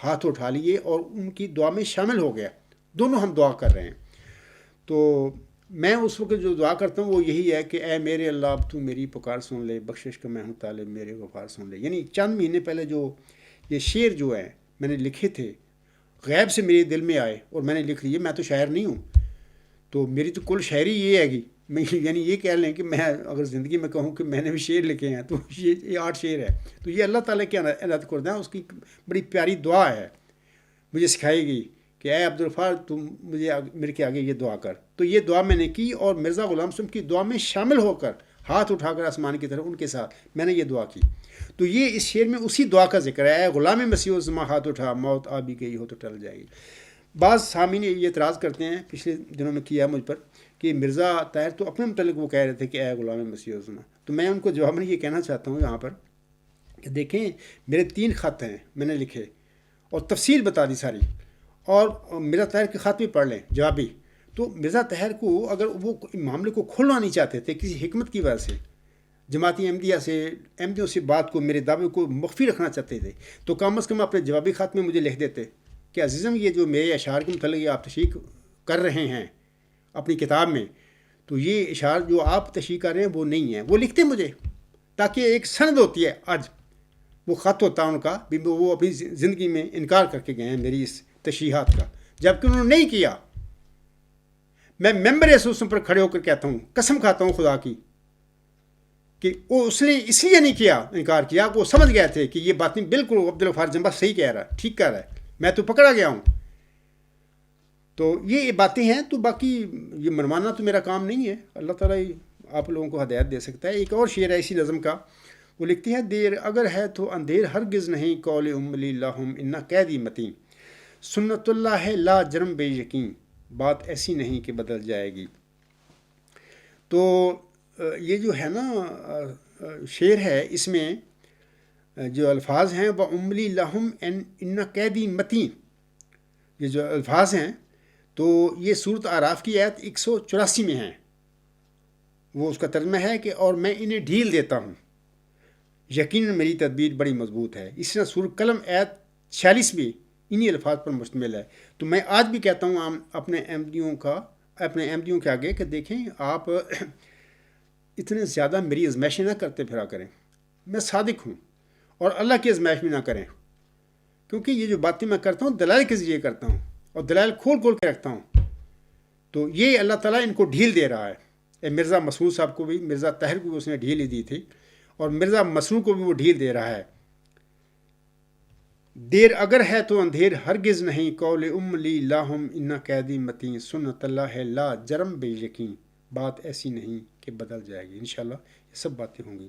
Speaker 1: ہاتھ اٹھا لیے اور ان کی دعا میں شامل ہو گیا. دونوں ہم دعا کر رہے ہیں. تو میں اس وقت جو دعا کرتا ہوں وہ یہی ہے کہ اے میرے اللہ، اب تو میری پکار سن لے، بخشش کا میں ہوں طالب، میرے غفار سن لے. یعنی چند مہینے پہلے جو یہ شعر جو ہے میں نے لکھے تھے، غیب سے میرے دل میں آئے اور میں نے لکھ لیے. میں تو شاعر نہیں ہوں، تو میری تو کل شاعری یہ ہے گی. میں یعنی یہ کہہ لیں کہ میں اگر زندگی میں کہوں کہ میں نے بھی شعر لکھے ہیں تو یہ 8 شعر ہے. تو یہ اللہ تعالیٰ کے عنایت کردہ ہے، اس کی بڑی پیاری دعا ہے مجھے سکھائی گئی کہ اے عبدالغفار تم مجھے میرے کے آگے یہ دعا کر. تو یہ دعا میں نے کی اور مرزا غلام صاحب کی دعا میں شامل ہو کر ہاتھ اٹھا کر آسمان کی طرف ان کے ساتھ میں نے یہ دعا کی. تو یہ اس شعر میں اسی دعا کا ذکر ہے: اے غلام مسیح الزماں ہاتھ اٹھا، موت آ بھی گئی ہو تو ٹل جائے گی. بعض سامعین یہ اعتراض کرتے ہیں، پچھلے دنوں میں کیا مجھ پر، کہ مرزا طاہر تو اپنے متعلق وہ کہہ رہے تھے کہ اے غلام مسیح الزماں. تو میں ان کو جواب میں یہ کہنا چاہتا ہوں یہاں پر کہ دیکھیں میرے 3 خط ہیں میں نے لکھے اور تفصیل بتا دی ساری، اور مرزا طاہر کے خط بھی پڑھ لیں جوابی. تو مرزا طاہر کو اگر وہ معاملے کو کھولنا نہیں چاہتے تھے کسی حکمت کی وجہ سے، جماعتی احمدیہ سے، احمدیوں سے بات کو، میرے دعوے کو مخفی رکھنا چاہتے تھے، تو کم از کم اپنے جوابی خط میں مجھے لکھ دیتے کہ عزیزم یہ جو میرے اشعار کے متعلق یہ آپ تشریح کر رہے ہیں اپنی کتاب میں، تو یہ اشعار جو آپ تشریح کر رہے ہیں وہ نہیں ہیں. وہ لکھتے مجھے تاکہ ایک سند ہوتی ہے. آج وہ خط ہوتا ہے ان کا بھی، وہ اپنی زندگی میں انکار کر کے گئے ہیں میری اس تشریحات کا، جبکہ انہوں نے نہیں کیا. میں ممبر ایسوسیشن پر کھڑے ہو کر کہتا ہوں، قسم کھاتا ہوں خدا کی، کہ وہ اس نے اس لیے نہیں کیا، انکار کیا کہ وہ سمجھ گئے تھے کہ یہ باتیں بالکل عبدالغفار جمبا صحیح کہہ رہا ہے، ٹھیک کہہ رہا ہے، میں تو پکڑا گیا ہوں. تو یہ باتیں ہیں. تو باقی یہ منوانا تو میرا کام نہیں ہے، اللہ تعالیٰ آپ لوگوں کو ہدایت دے سکتا ہے. ایک اور شعر ہے اسی نظم کا، وہ لکھتی ہے: دیر اگر ہے تو اندھیر ہرگز نہیں، قول ام لی لاہم انا قیدی متیں. سنت اللہ ہے لا جرم بے یقین، بات ایسی نہیں کہ بدل جائے گی۔ تو یہ جو ہے نا شعر ہے، اس میں جو الفاظ ہیں وہ املی لہم ان قیدی متین، یہ جو الفاظ ہیں تو یہ سورۃ اعراف کی آیت 184 میں ہیں۔ وہ اس کا ترجمہ ہے کہ اور میں انہیں ڈھیل دیتا ہوں، یقیناً میری تدبیر بڑی مضبوط ہے۔ اس طرح سورۃ قلم آیت 46 بھی انہی الفاظ پر مشتمل ہے۔ تو میں آج بھی کہتا ہوں اپنے احمدیوں کے آگے کہ دیکھیں آپ اتنے زیادہ میری ازمائشیں نہ کرتے پھرا کریں، میں صادق ہوں، اور اللہ کی ازمائش بھی نہ کریں، کیونکہ یہ جو باتیں میں کرتا ہوں دلائل کے ذریعے کرتا ہوں اور دلائل کھول کھول کے رکھتا ہوں۔ تو یہ اللہ تعالیٰ ان کو ڈھیل دے رہا ہے۔ مرزا مسرور صاحب کو بھی، مرزا طاہر کو بھی اس نے ڈھیل ہی دی تھی، اور مرزا مسرور کو بھی وہ ڈھیل دے رہا ہے۔ دیر اگر ہے تو اندھیر ہرگز نہیں، قول لی لاہم ان قیدی متین، سنت اللہ ہے لا جرم بے یقین، بات ایسی نہیں کہ بدل جائے گی۔ انشاءاللہ یہ سب باتیں ہوں گی۔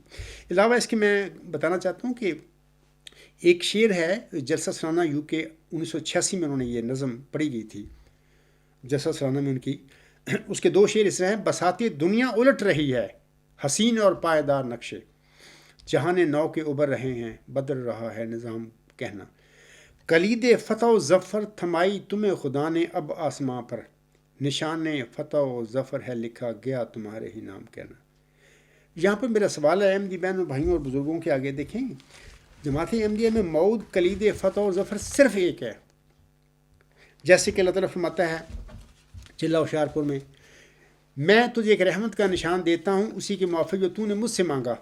Speaker 1: علاوہ اس کے میں بتانا چاہتا ہوں کہ ایک شعر ہے جلسہ سرانہ UK 1986 میں انہوں نے یہ نظم پڑھی گئی تھی، جلسہ سرانہ میں ان کی، اس کے 2 شعر اس طرح ہیں: بساتی دنیا الٹ رہی ہے، حسین اور پائیدار نقشے، جہاں نو کے ابھر رہے ہیں، بدل رہا ہے نظام کہنا، کلید فتح و ظفر تھمائی تمہیں خدا نے اب آسماں پر، نشان فتح و ظفر ہے لکھا گیا تمہارے ہی نام کہنا۔ یہاں پر میرا سوال ہے احمدی بہنوں بھائیوں اور بزرگوں کے آگے، دیکھیں جماعت احمدیہ میں موعود کلید فتح و ظفر صرف ایک ہے، جیسے کہ اللہ تعالیٰ فرماتا ہے چلہ ہوشیارپور میں، میں تجھے ایک رحمت کا نشان دیتا ہوں، اسی کے موافق جو تو نے مجھ سے مانگا۔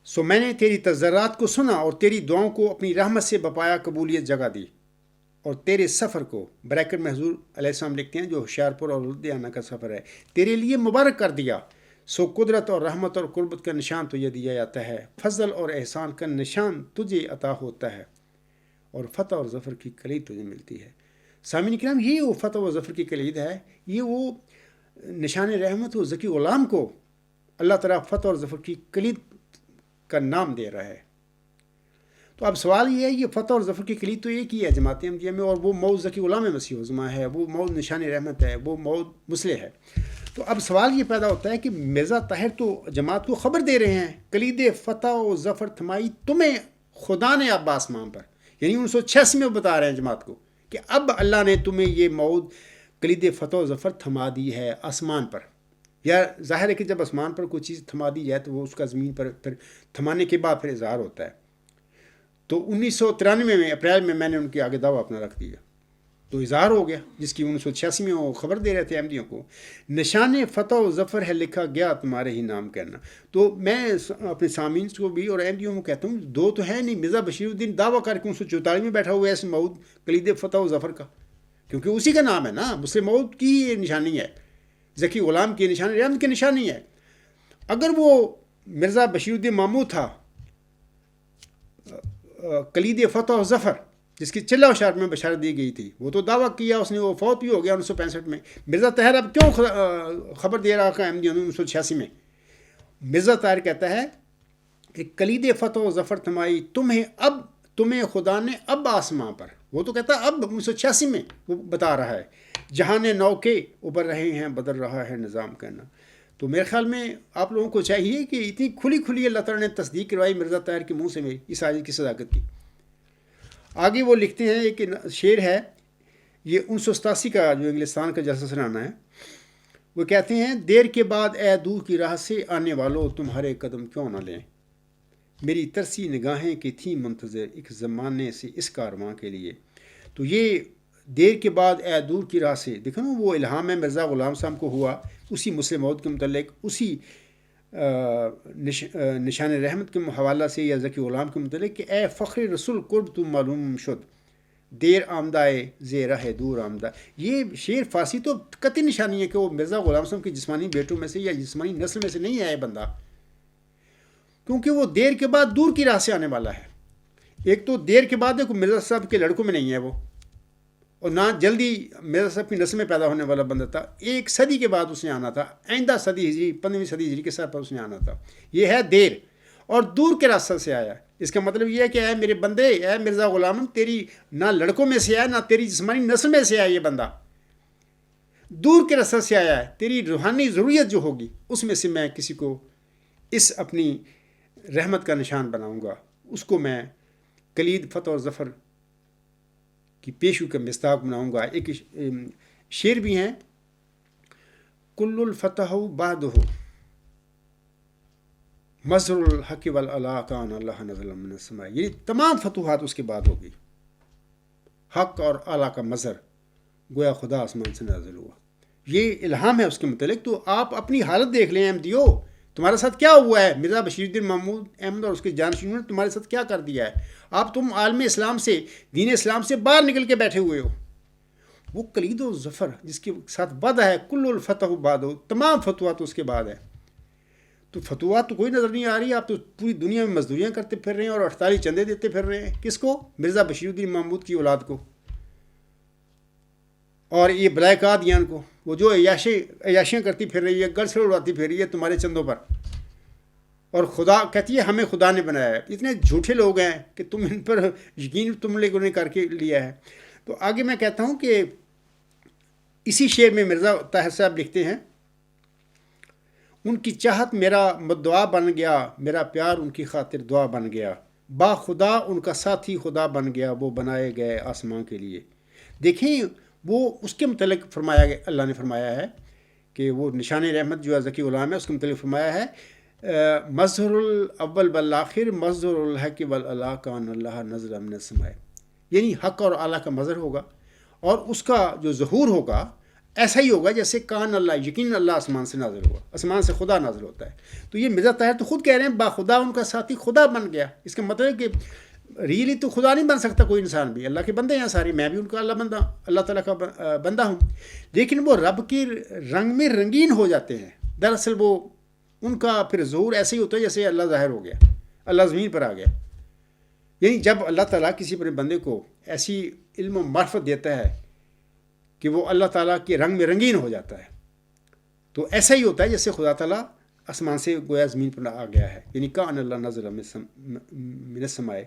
Speaker 1: سو میں نے تیری تضرعات کو سنا اور تیری دعاؤں کو اپنی رحمت سے بپایا قبولیت جگہ دی، اور تیرے سفر کو، بریکٹ میں حضور علیہ السلام لکھتے ہیں جو ہوشیارپور اور لدھیانہ کا سفر ہے، تیرے لیے مبارک کر دیا۔ سو قدرت اور رحمت اور قربت کا نشان تجھے دیا جاتا ہے، فضل اور احسان کا نشان تجھے عطا ہوتا ہے، اور فتح اور ظفر کی کلید تجھے ملتی ہے۔ سامعین کرام، یہ وہ فتح و ظفر کی کلید ہے، یہ وہ نشان رحمت و ذکی غلام کو اللہ تعالیٰ فتح اور ظفر کی کلید کا نام دے رہا ہے۔ تو اب سوال یہ ہے، یہ فتح اور ظفر کی کلید تو ایک ہی ہے جماعت احمدیہ میں، اور وہ موعود ذکی غلام مسیح الزماں ہے، وہ موعود نشان رحمت ہے، وہ موعود مصلح ہے۔ تو اب سوال یہ پیدا ہوتا ہے کہ مرزا طاہر تو جماعت کو خبر دے رہے ہیں، کلید فتح و ظفر تھمائی تمہیں خدا نے اب آسمان پر، یعنی 1986 میں وہ بتا رہے ہیں جماعت کو کہ اب اللہ نے تمہیں یہ موعود کلید فتح و ظفر تھما دی ہے آسمان پر۔ یا ظاہر ہے کہ جب آسمان پر کوئی چیز تھما دی جائے تو وہ اس کا زمین پر پھر تھمانے کے بعد پھر اظہار ہوتا ہے۔ تو 1993 میں اپریل میں نے ان کے آگے دعویٰ اپنا رکھ دیا، تو اظہار ہو گیا، جس کی 1986 میں وہ خبر دے رہے تھے احمدیوں کو، نشان فتح و ظفر ہے لکھا گیا تمہارے ہی نام کہنا۔ تو میں اپنے سامعین کو بھی اور احمدیوں کو کہتا ہوں، 2 تو ہے نہیں، مرزا بشیر الدین دعویٰ کر کے 1944 میں بیٹھا ہوا ہے اس موعود کلید فتح و ظفر کا، کیونکہ اسی کا نام ہے نا، مسلم موعود کی یہ نشانی ہے، ذکی غلام کی نشانی رحمت کی نشانی ہے۔ اگر وہ مرزا بشیر الدین مامو تھا کلید فتح و ظفر جس کی چلہ ہوشیارپور میں بشارت دی گئی تھی، وہ تو دعویٰ کیا اس نے، وہ فوت بھی ہو گیا 1965 میں۔ مرزا طاہر اب کیوں خبر دے رہا ہے احمدیوں نے 1986 میں؟ مرزا طاہر کہتا ہے کہ کلید فتح و ظفر تھمائی تمہیں خدا نے اب آسماں پر، وہ تو کہتا ہے اب 1986 میں وہ بتا رہا ہے، جہاں نو کے ابھر رہے ہیں، بدل رہا ہے نظام کہنا۔ تو میرے خیال میں آپ لوگوں کو چاہیے کہ اتنی کھلی اللہ تعالیٰ نے تصدیق کروائی مرزا طاہر کے منہ سے میری اس آیت کی صداقت کی۔ آگے وہ لکھتے ہیں، ایک شعر ہے یہ 1987 کا جو انگلستان کا جلسہ سرانہ ہے، وہ کہتے ہیں: دیر کے بعد اے دور کی راہ سے آنے والوں تمہارے قدم کیوں نہ لیں، میری ترسی نگاہیں کی تھیں منتظر ایک زمانے سے اس کارواں کے لیے۔ تو یہ دیر کے بعد اے دور کی راہ سے، دیکھو نا وہ الہام ہے مرزا غلام صاحب کو ہوا اسی مسلم موعود کے متعلق، اسی نشان رحمت کے حوالہ سے یا ذکی غلام کے متعلق کہ اے فخر رسول قرب تم معلوم شد، دیر آمدہ زیرہ ہے دور آمدہ۔ یہ شعر فارسی تو قطعی نشانی ہے کہ وہ مرزا غلام صاحب کے جسمانی بیٹوں میں سے یا جسمانی نسل میں سے نہیں ہے یہ بندہ، کیونکہ وہ دیر کے بعد دور کی راہ سے آنے والا ہے۔ ایک تو دیر کے بعد ہے کہ مرزا صاحب کے لڑکوں میں نہیں ہے وہ، اور نہ جلدی مرزا صاحب کی نسل میں پیدا ہونے والا بندہ تھا، 1 صدی کے بعد اس نے آنا تھا، آئندہ صدی ہجری 15ویں صدی ہجری کے سر پر اس نے آنا تھا۔ یہ ہے دیر، اور دور کے راستہ سے آیا، اس کا مطلب یہ ہے کہ اے میرے بندے، اے مرزا غلام، تیری نہ لڑکوں میں سے ہے نہ تیری جسمانی نسل میں سے ہے یہ بندہ، دور کے رستے سے آیا ہے، تیری روحانی ضروریت جو ہوگی اس میں سے میں کسی کو اس اپنی رحمت کا نشان بناؤں گا، اس کو میں کلید فتح اور ظفر کی پیشو کا مصداق بناؤں گا۔ ایک شعر بھی ہیں، کل الفتح بعدہ مظہر الحق والعلا کان اللہ نزل من السماء، یعنی تمام فتوحات اس کے بعد ہوگی، حق اور اعلیٰ کا مظہر گویا خدا آسمان سے نازل ہوا۔ یہ الہام ہے اس کے متعلق۔ تو آپ اپنی حالت دیکھ لیں احمدیو، تمہارے ساتھ کیا ہوا ہے؟ مرزا بشیر الدین محمود احمد اور اس کے جانشینوں نے تمہارے ساتھ کیا کر دیا ہے؟ تم عالم اسلام سے، دین اسلام سے باہر نکل کے بیٹھے ہوئے ہو۔ وہ کلید و ظفر جس کے ساتھ وعدہ ہے، کل الفتح بعد، تمام فتوحات اس کے بعد ہے۔ تو فتوحات تو کوئی نظر نہیں آ رہی، آپ تو پوری دنیا میں مزدوریاں کرتے پھر رہے ہیں اور 48 چندے دیتے پھر رہے ہیں۔ کس کو؟ مرزا بشیر الدین محمود کی اولاد کو، اور یہ بلائے قادیان کو، وہ جو عیاشیاں کرتی پھر رہی ہے، گرس اڑاتی پھر رہی ہے تمہارے چندوں پر، اور خدا کہتی ہے ہمیں خدا نے بنایا ہے۔ اتنے جھوٹے لوگ ہیں کہ تم ان پر یقین تم لوگوں نے کر کے لیا ہے۔ تو آگے میں کہتا ہوں کہ اسی شعر میں مرزا طاہر صاحب لکھتے ہیں، ان کی چاہت میرا مدعا بن گیا، میرا پیار ان کی خاطر دعا بن گیا، با خدا ان کا ساتھی خدا بن گیا، وہ بنائے گئے آسمان کے لیے۔ دیکھیں وہ اس کے متعلق فرمایا گیا، اللہ نے فرمایا ہے کہ وہ نشان رحمت جو ہے ذکی غلام ہے، اس کے متعلق فرمایا ہے مظہر الاول والآخر مظہر الحق والعلا کان اللہ نزل من السماء، یعنی حق اور اعلیٰ کا مظہر ہوگا، اور اس کا جو ظہور ہوگا ایسا ہی ہوگا جیسے کان اللہ، یقین اللہ آسمان سے نازل ہوا، آسمان سے خدا نازل ہوتا ہے۔ تو یہ مرزا طاہر تو خود کہہ رہے ہیں با خدا ان کا ساتھی خدا بن گیا۔ اس کا مطلب ہے کہ ریئلی تو خدا نہیں بن سکتا کوئی انسان بھی، اللہ کے بندے ہیں سارے، میں بھی ان کا اللہ تعالیٰ کا بندہ ہوں، لیکن وہ رب کے رنگ میں رنگین ہو جاتے ہیں۔ دراصل وہ ان کا پھر ظہور ایسے ہی ہوتا ہے جیسے اللہ ظاہر ہو گیا، اللہ زمین پر آ گیا۔ یعنی جب اللہ تعالیٰ کسی اپنے بندے کو ایسی علم و معرفت دیتا ہے کہ وہ اللہ تعالیٰ کے رنگ میں رنگین ہو جاتا ہے، تو ایسا ہی ہوتا ہے جیسے خدا تعالیٰ آسمان سے گویا زمین پر آ گیا ہے، یعنی کان اللہ نزل من السماء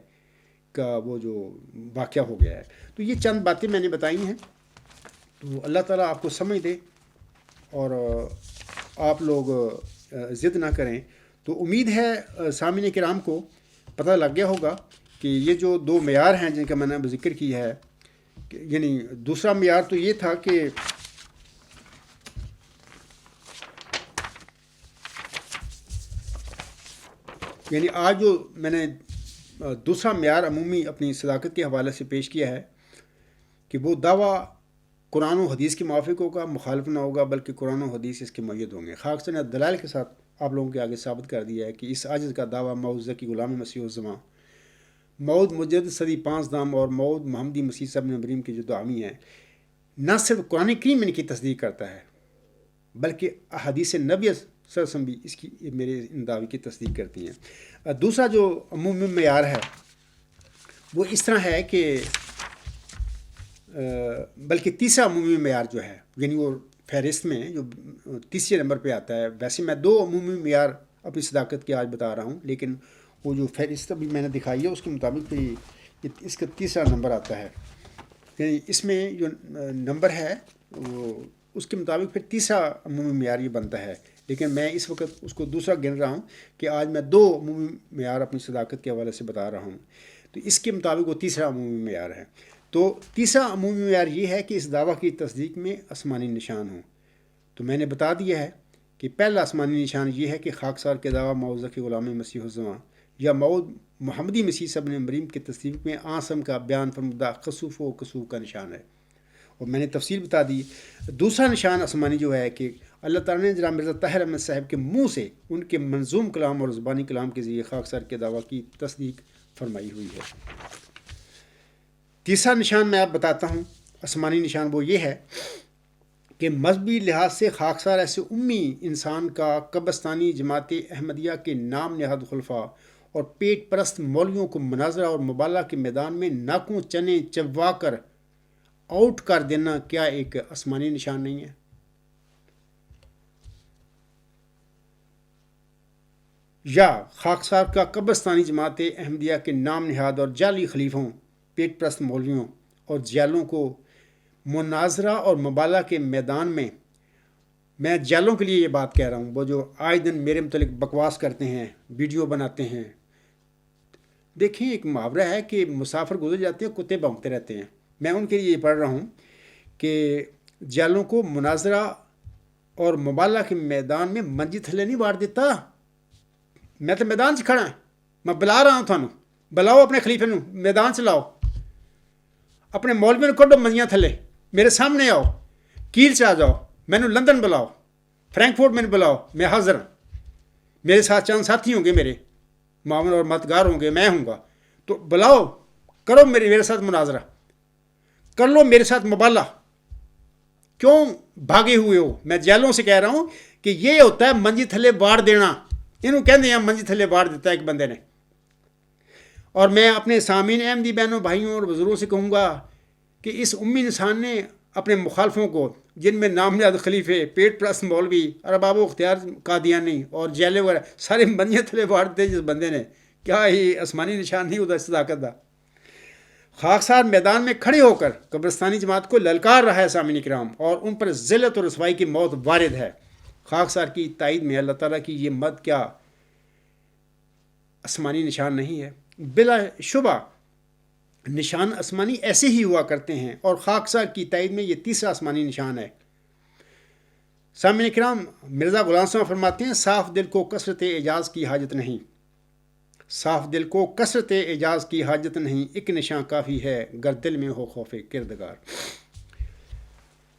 Speaker 1: کا وہ جو واقعہ ہو گیا ہے۔ تو یہ چند باتیں میں نے بتائی ہیں، تو اللہ تعالیٰ آپ کو سمجھ دے اور آپ لوگ ضد نہ کریں۔ تو امید ہے سامعین کرام کو پتہ لگ گیا ہوگا کہ یہ جو دو معیار ہیں جن کا میں نے ذکر کیا ہے، یعنی دوسرا معیار تو یہ تھا کہ یعنی آج جو میں نے دوسرا معیار عمومی اپنی صداقت کے حوالے سے پیش کیا ہے کہ وہ دعویٰ قرآن و حدیث کے موافق ہوگا، مخالف نہ ہوگا، بلکہ قرآن و حدیث اس کے مؤید ہوں گے۔ خاکسار نے دلائل کے ساتھ آپ لوگوں کے آگے ثابت کر دیا ہے کہ اس عاجز کا دعویٰ موعود ذکی غلام مسیح الزماں، موعود مجدد صدی 5 دام اور موعود محمدی مسیح ابن مریم کے جو دعامی ہیں، نہ صرف قرآن کریم ان کی تصدیق کرتا ہے بلکہ احادیث نبی صلی اللہ علیہ وسلم بھی اس کی میرے ان دعوے کی تصدیق کرتی ہیں۔ دوسرا جو عمومی معیار ہے وہ اس طرح ہے کہ بلکہ تیسرا عمومی معیار جو ہے، یعنی وہ فہرست میں جو تیسرے نمبر پہ آتا ہے، ویسے میں 2 عمومی معیار اپنی صداقت کے آج بتا رہا ہوں، لیکن وہ جو فہرست ابھی میں نے دکھائی ہے اس کے مطابق اس کا تیسرا نمبر آتا ہے، یعنی اس میں جو نمبر ہے وہ اس کے مطابق پھر تیسرا عمومی معیار یہ بنتا ہے، لیکن میں اس وقت اس کو دوسرا گن رہا ہوں کہ آج میں 2 عمومی معیار اپنی صداقت کے حوالے سے بتا رہا ہوں، تو اس کے مطابق وہ تیسرا عمومی معیار ہے۔ تو تیسرا عمومی معیار یہ ہے کہ اس دعویٰ کی تصدیق میں آسمانی نشان ہوں۔ تو میں نے بتا دیا ہے کہ پہلا آسمانی نشان یہ ہے کہ خاکسار کے دعویٰ موعود ذکی غلام مسیح الزماں یا موعود محمدی مسیح ابن مریم کی تصدیق میں آسم کا بیان فرمودہ خسوف و کسوف کا نشان ہے، اور میں نے تفصیل بتا دی۔ دوسرا نشان آسمانی جو ہے کہ اللہ تعالیٰ نے جناب مرزا طاہر احمد صاحب کے منہ سے ان کے منظوم کلام اور زبانی کلام کے ذریعے خاکسار کے دعویٰ کی تصدیق فرمائی ہوئی ہے۔ تیسرا نشان میں آپ بتاتا ہوں، آسمانی نشان وہ یہ ہے کہ مذہبی لحاظ سے خاکسار ایسے امی انسان کا قبرستانی جماعت احمدیہ کے نام نہاد خلفاء اور پیٹ پرست مولویوں کو مناظرہ اور مبالغہ کے میدان میں ناکوں چنے چبوا کر آؤٹ کر دینا کیا ایک آسمانی نشان نہیں ہے؟ یا خاکسار کا قبرستانی جماعت احمدیہ کے نام نہاد اور جعلی خلیفوں، پیٹ پرست مولویوں اور جیلوں کو مناظرہ اور مبالغہ کے میدان میں جیلوں کے لیے یہ بات کہہ رہا ہوں، وہ جو آئے دن میرے متعلق بکواس کرتے ہیں، ویڈیو بناتے ہیں. دیکھیں، ایک محاورہ ہے کہ مسافر گزر جاتے ہیں، کتے بھونکتے رہتے ہیں. میں ان کے لیے یہ پڑھ رہا ہوں کہ جیلوں کو مناظرہ اور مبالغہ کے میدان میں منجی تھلے نہیں وار دیتا. میں تو میدان سے کھڑا ہوں، میں بلا رہا ہوں تھانوں، بلاؤ اپنے خلیفے نو، میدان سے لاؤ، اپنے مولوی کو کڈو منجیاں تھلے، میرے سامنے آؤ، کیل سے آ جاؤ، مینو لندن بلاؤ، فرینکفورٹ میں بلاؤ، میں حاضر ہوں. میرے ساتھ چند ساتھی ہوں گے، میرے معاون اور مددگار ہوں گے، میں ہوں گا. تو بلاؤ، کرو میرے ساتھ مناظرہ، کر لو میرے ساتھ مبالغہ. کیوں بھاگے ہوئے ہو؟ میں جیلوں سے کہہ رہا ہوں کہ یہ ہوتا ہے منجی تھلے وار دینا. انہوں کہتے ہیں منجی تھلے وار دیتا ہے ایک بندے نے. اور میں اپنے سامعین احمدی بہنوں، بھائیوں اور بزرگوں سے کہوں گا کہ اس امی انسان نے اپنے مخالفوں کو، جن میں نامزد خلیفے، پیٹ پرست مولوی، ارباب و اختیار قادیانی اور جیلے وغیرہ، سارے منجی تھلے وار دیتے. جس بندے نے کیا ہی آسمانی نشان نہیں ہوتا صداقت کا. خاکسار میدان میں کھڑے ہو کر قبرستانی جماعت کو للکار رہا ہے سامعین کرام، اور ان پر ذلت اور رسوائی کی موت وارد ہے. خاکسار کی تائید میں اللہ تعالیٰ کی یہ مد کیا آسمانی نشان نہیں ہے؟ بلا شبہ نشان آسمانی ایسے ہی ہوا کرتے ہیں، اور خاکسار کی تائید میں یہ تیسرا آسمانی نشان ہے. سامعین کرام، مرزا غلام صاحب فرماتے ہیں، صاف دل کو کثرت اعجاز کی حاجت نہیں. صاف دل کو کثرت اعجاز کی حاجت نہیں، ایک نشان کافی ہے گر دل میں ہو خوف کردگار.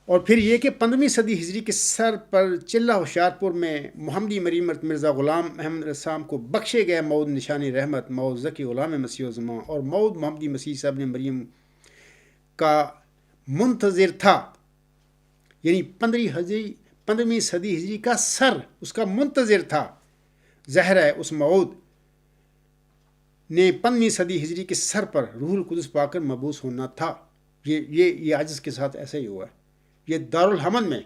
Speaker 1: اور پھر یہ کہ 15ویں صدی ہجری کے سر پر چلہ ہوشیارپور میں محمدی مریمت مرزا غلام احمد رسام کو بخشے گئے مود نشانی رحمت، مود ذکی غلام مسیح زمان اور مود محمدی مسیح صاحب نے مریم کا منتظر تھا. یعنی 15ویں صدی ہجری کا سر اس کا منتظر تھا. ظاہر ہے اس مود نے 15ویں صدی ہجری کے سر پر روح القدس پا کر مبعوث ہونا تھا. یہ عجز کے ساتھ ایسا ہی ہوا ہے. یہ دارالحمد میں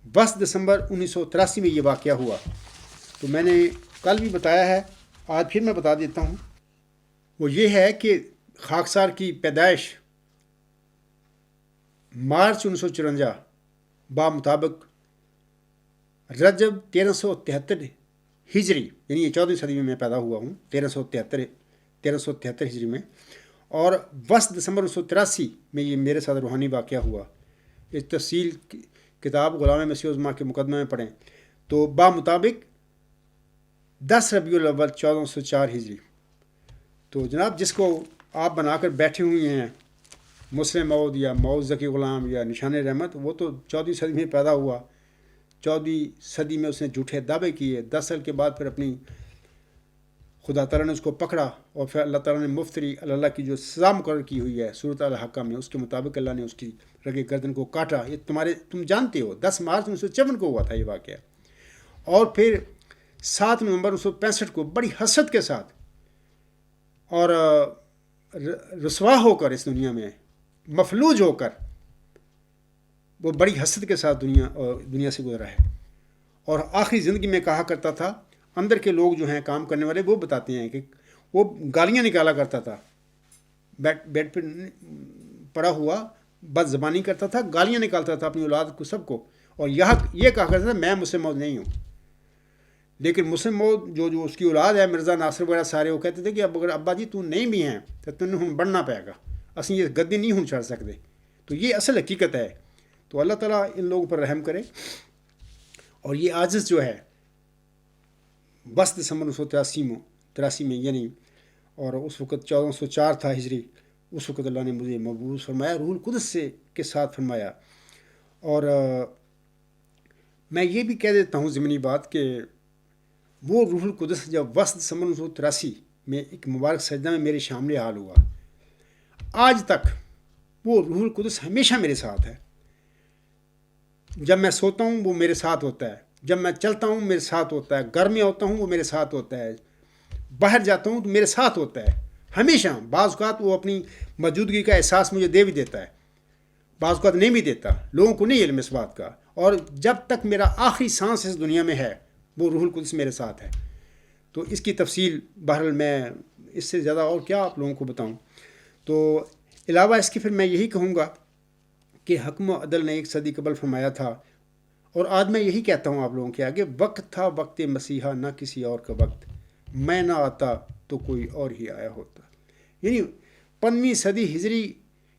Speaker 1: 10 دسمبر 1983 میں یہ واقعہ ہوا. تو میں نے کل بھی بتایا ہے، آج پھر میں بتا دیتا ہوں. وہ یہ ہے کہ خاکسار کی پیدائش مارچ 1954 بمطابق رجب 1373 ہجری، یعنی یہ 14ویں صدی میں پیدا ہوا ہوں، 1373 ہجری میں، اور 10 دسمبر 1983 میں یہ میرے ساتھ روحانی واقعہ ہوا. اس تفصیل کتاب غلام مسیح زمان کے مقدمے میں پڑھیں تو بمطابق 10 ربیع الاول 1404 ہجری. تو جناب، جس کو آپ بنا کر بیٹھے ہوئے ہیں مسلم مود یا مود ذکی غلام یا نشان رحمت، وہ تو 14ویں صدی میں پیدا ہوا. 14ویں صدی میں اس نے جھوٹے دعوے کیے. 10 سال کے بعد پھر اپنی خدا تعالیٰ نے اس کو پکڑا، اور پھر اللہ تعالیٰ نے مفتری اللہ کی جو سزا مقرر کی ہوئی ہے سورۃ الحقہ میں، اس کے مطابق اللہ نے اس کی رگے گردن کو کاٹا. یہ تم جانتے ہو 10 مارچ 1954 کو ہوا تھا یہ واقعہ. اور پھر 7 نومبر 1965 کو بڑی حسرت کے ساتھ اور رسوا ہو کر اس دنیا میں مفلوج ہو کر وہ بڑی حسرت کے ساتھ دنیا سے گزرا ہے. اور آخری زندگی میں کہا کرتا تھا، اندر کے لوگ جو ہیں کام کرنے والے وہ بتاتے ہیں کہ وہ گالیاں نکالا کرتا تھا، بیڈ پہ پڑا ہوا بد زبانی کرتا تھا، گالیاں نکالتا تھا اپنی اولاد کو، سب کو. اور یہ کہا کرتا تھا میں مسلم مود نہیں ہوں. لیکن مسلم مود جو اس کی اولاد ہے، مرزا ناصر وغیرہ سارے، وہ کہتے تھے کہ اب اگر ابا جی تو نہیں بھی ہیں تو تم نے بڑھنا پائے گا، اسی یہ گدی نہیں ہوں چڑھ سکتے. تو یہ اصل حقیقت ہے. تو اللہ تعالیٰ ان لوگوں پر رحم کرے. اور یہ عاجز جو ہے 10 دسمبر 1983 میں یعنی، اور اس وقت 1404 تھا ہجری، اس وقت اللہ نے مجھے مبعوث فرمایا، روح القدس کے ساتھ فرمایا. اور میں یہ بھی کہہ دیتا ہوں ضمنی بات کہ وہ روح القدس جب 10 دسمبر 1983 میں ایک مبارک سجدہ میں میرے شامل حال ہوا، آج تک وہ روح القدس ہمیشہ میرے ساتھ ہے. جب میں سوتا ہوں وہ میرے ساتھ ہوتا ہے، جب میں چلتا ہوں میرے ساتھ ہوتا ہے، گھر میں ہوتا ہوں وہ میرے ساتھ ہوتا ہے، باہر جاتا ہوں تو میرے ساتھ ہوتا ہے ہمیشہ. بعض اوقات وہ اپنی موجودگی کا احساس مجھے دے بھی دیتا ہے، بعض اوقات نہیں بھی دیتا، لوگوں کو نہیں علم اس بات کا. اور جب تک میرا آخری سانس اس دنیا میں ہے وہ روح القدس میرے ساتھ ہے. تو اس کی تفصیل بہرحال میں اس سے زیادہ اور کیا آپ لوگوں کو بتاؤں. تو علاوہ اس کے پھر میں یہی کہوں گا کہ حکم و عدل نے 1 صدی قبل فرمایا تھا، اور آج میں یہی کہتا ہوں آپ لوگوں کے آگے، وقت تھا وقت مسیحا نہ کسی اور کا وقت، میں نہ آتا تو کوئی اور ہی آیا ہوتا. یعنی 15ویں صدی ہجری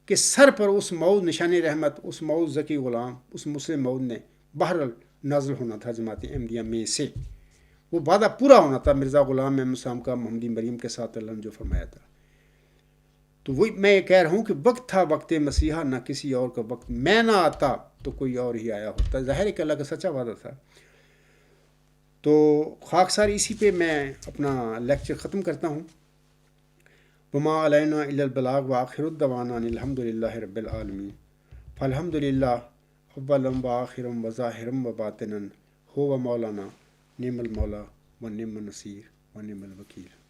Speaker 1: کے سر پر اس موعود نشان رحمت، اس موعود ذکی غلام، اس مسلم موعود نے بہرحال نازل ہونا تھا جماعت احمدیہ میں سے. وہ وعدہ پورا ہونا تھا مرزا غلام احمد صاحب کا محمدی مریم کے ساتھ اللہ نے جو فرمایا تھا. تو وہی میں یہ کہہ رہا ہوں کہ وقت تھا وقت مسیحا نہ کسی اور کا وقت، میں نہ آتا تو کوئی اور ہی آیا ہوتا. ظاہر ہے کہ اللہ کا سچا وعدہ تھا. تو خاکسار اسی پہ میں اپنا لیکچر ختم کرتا ہوں. وما علینا الا البلاغ وآخر الدعوانا ان الحمد للہ رب العالمین. فالحمد للہ اولا وآخرا وظاہرا وباطنا هو مولانا نعم المولا ونعم النصیر ونعم الوکیل.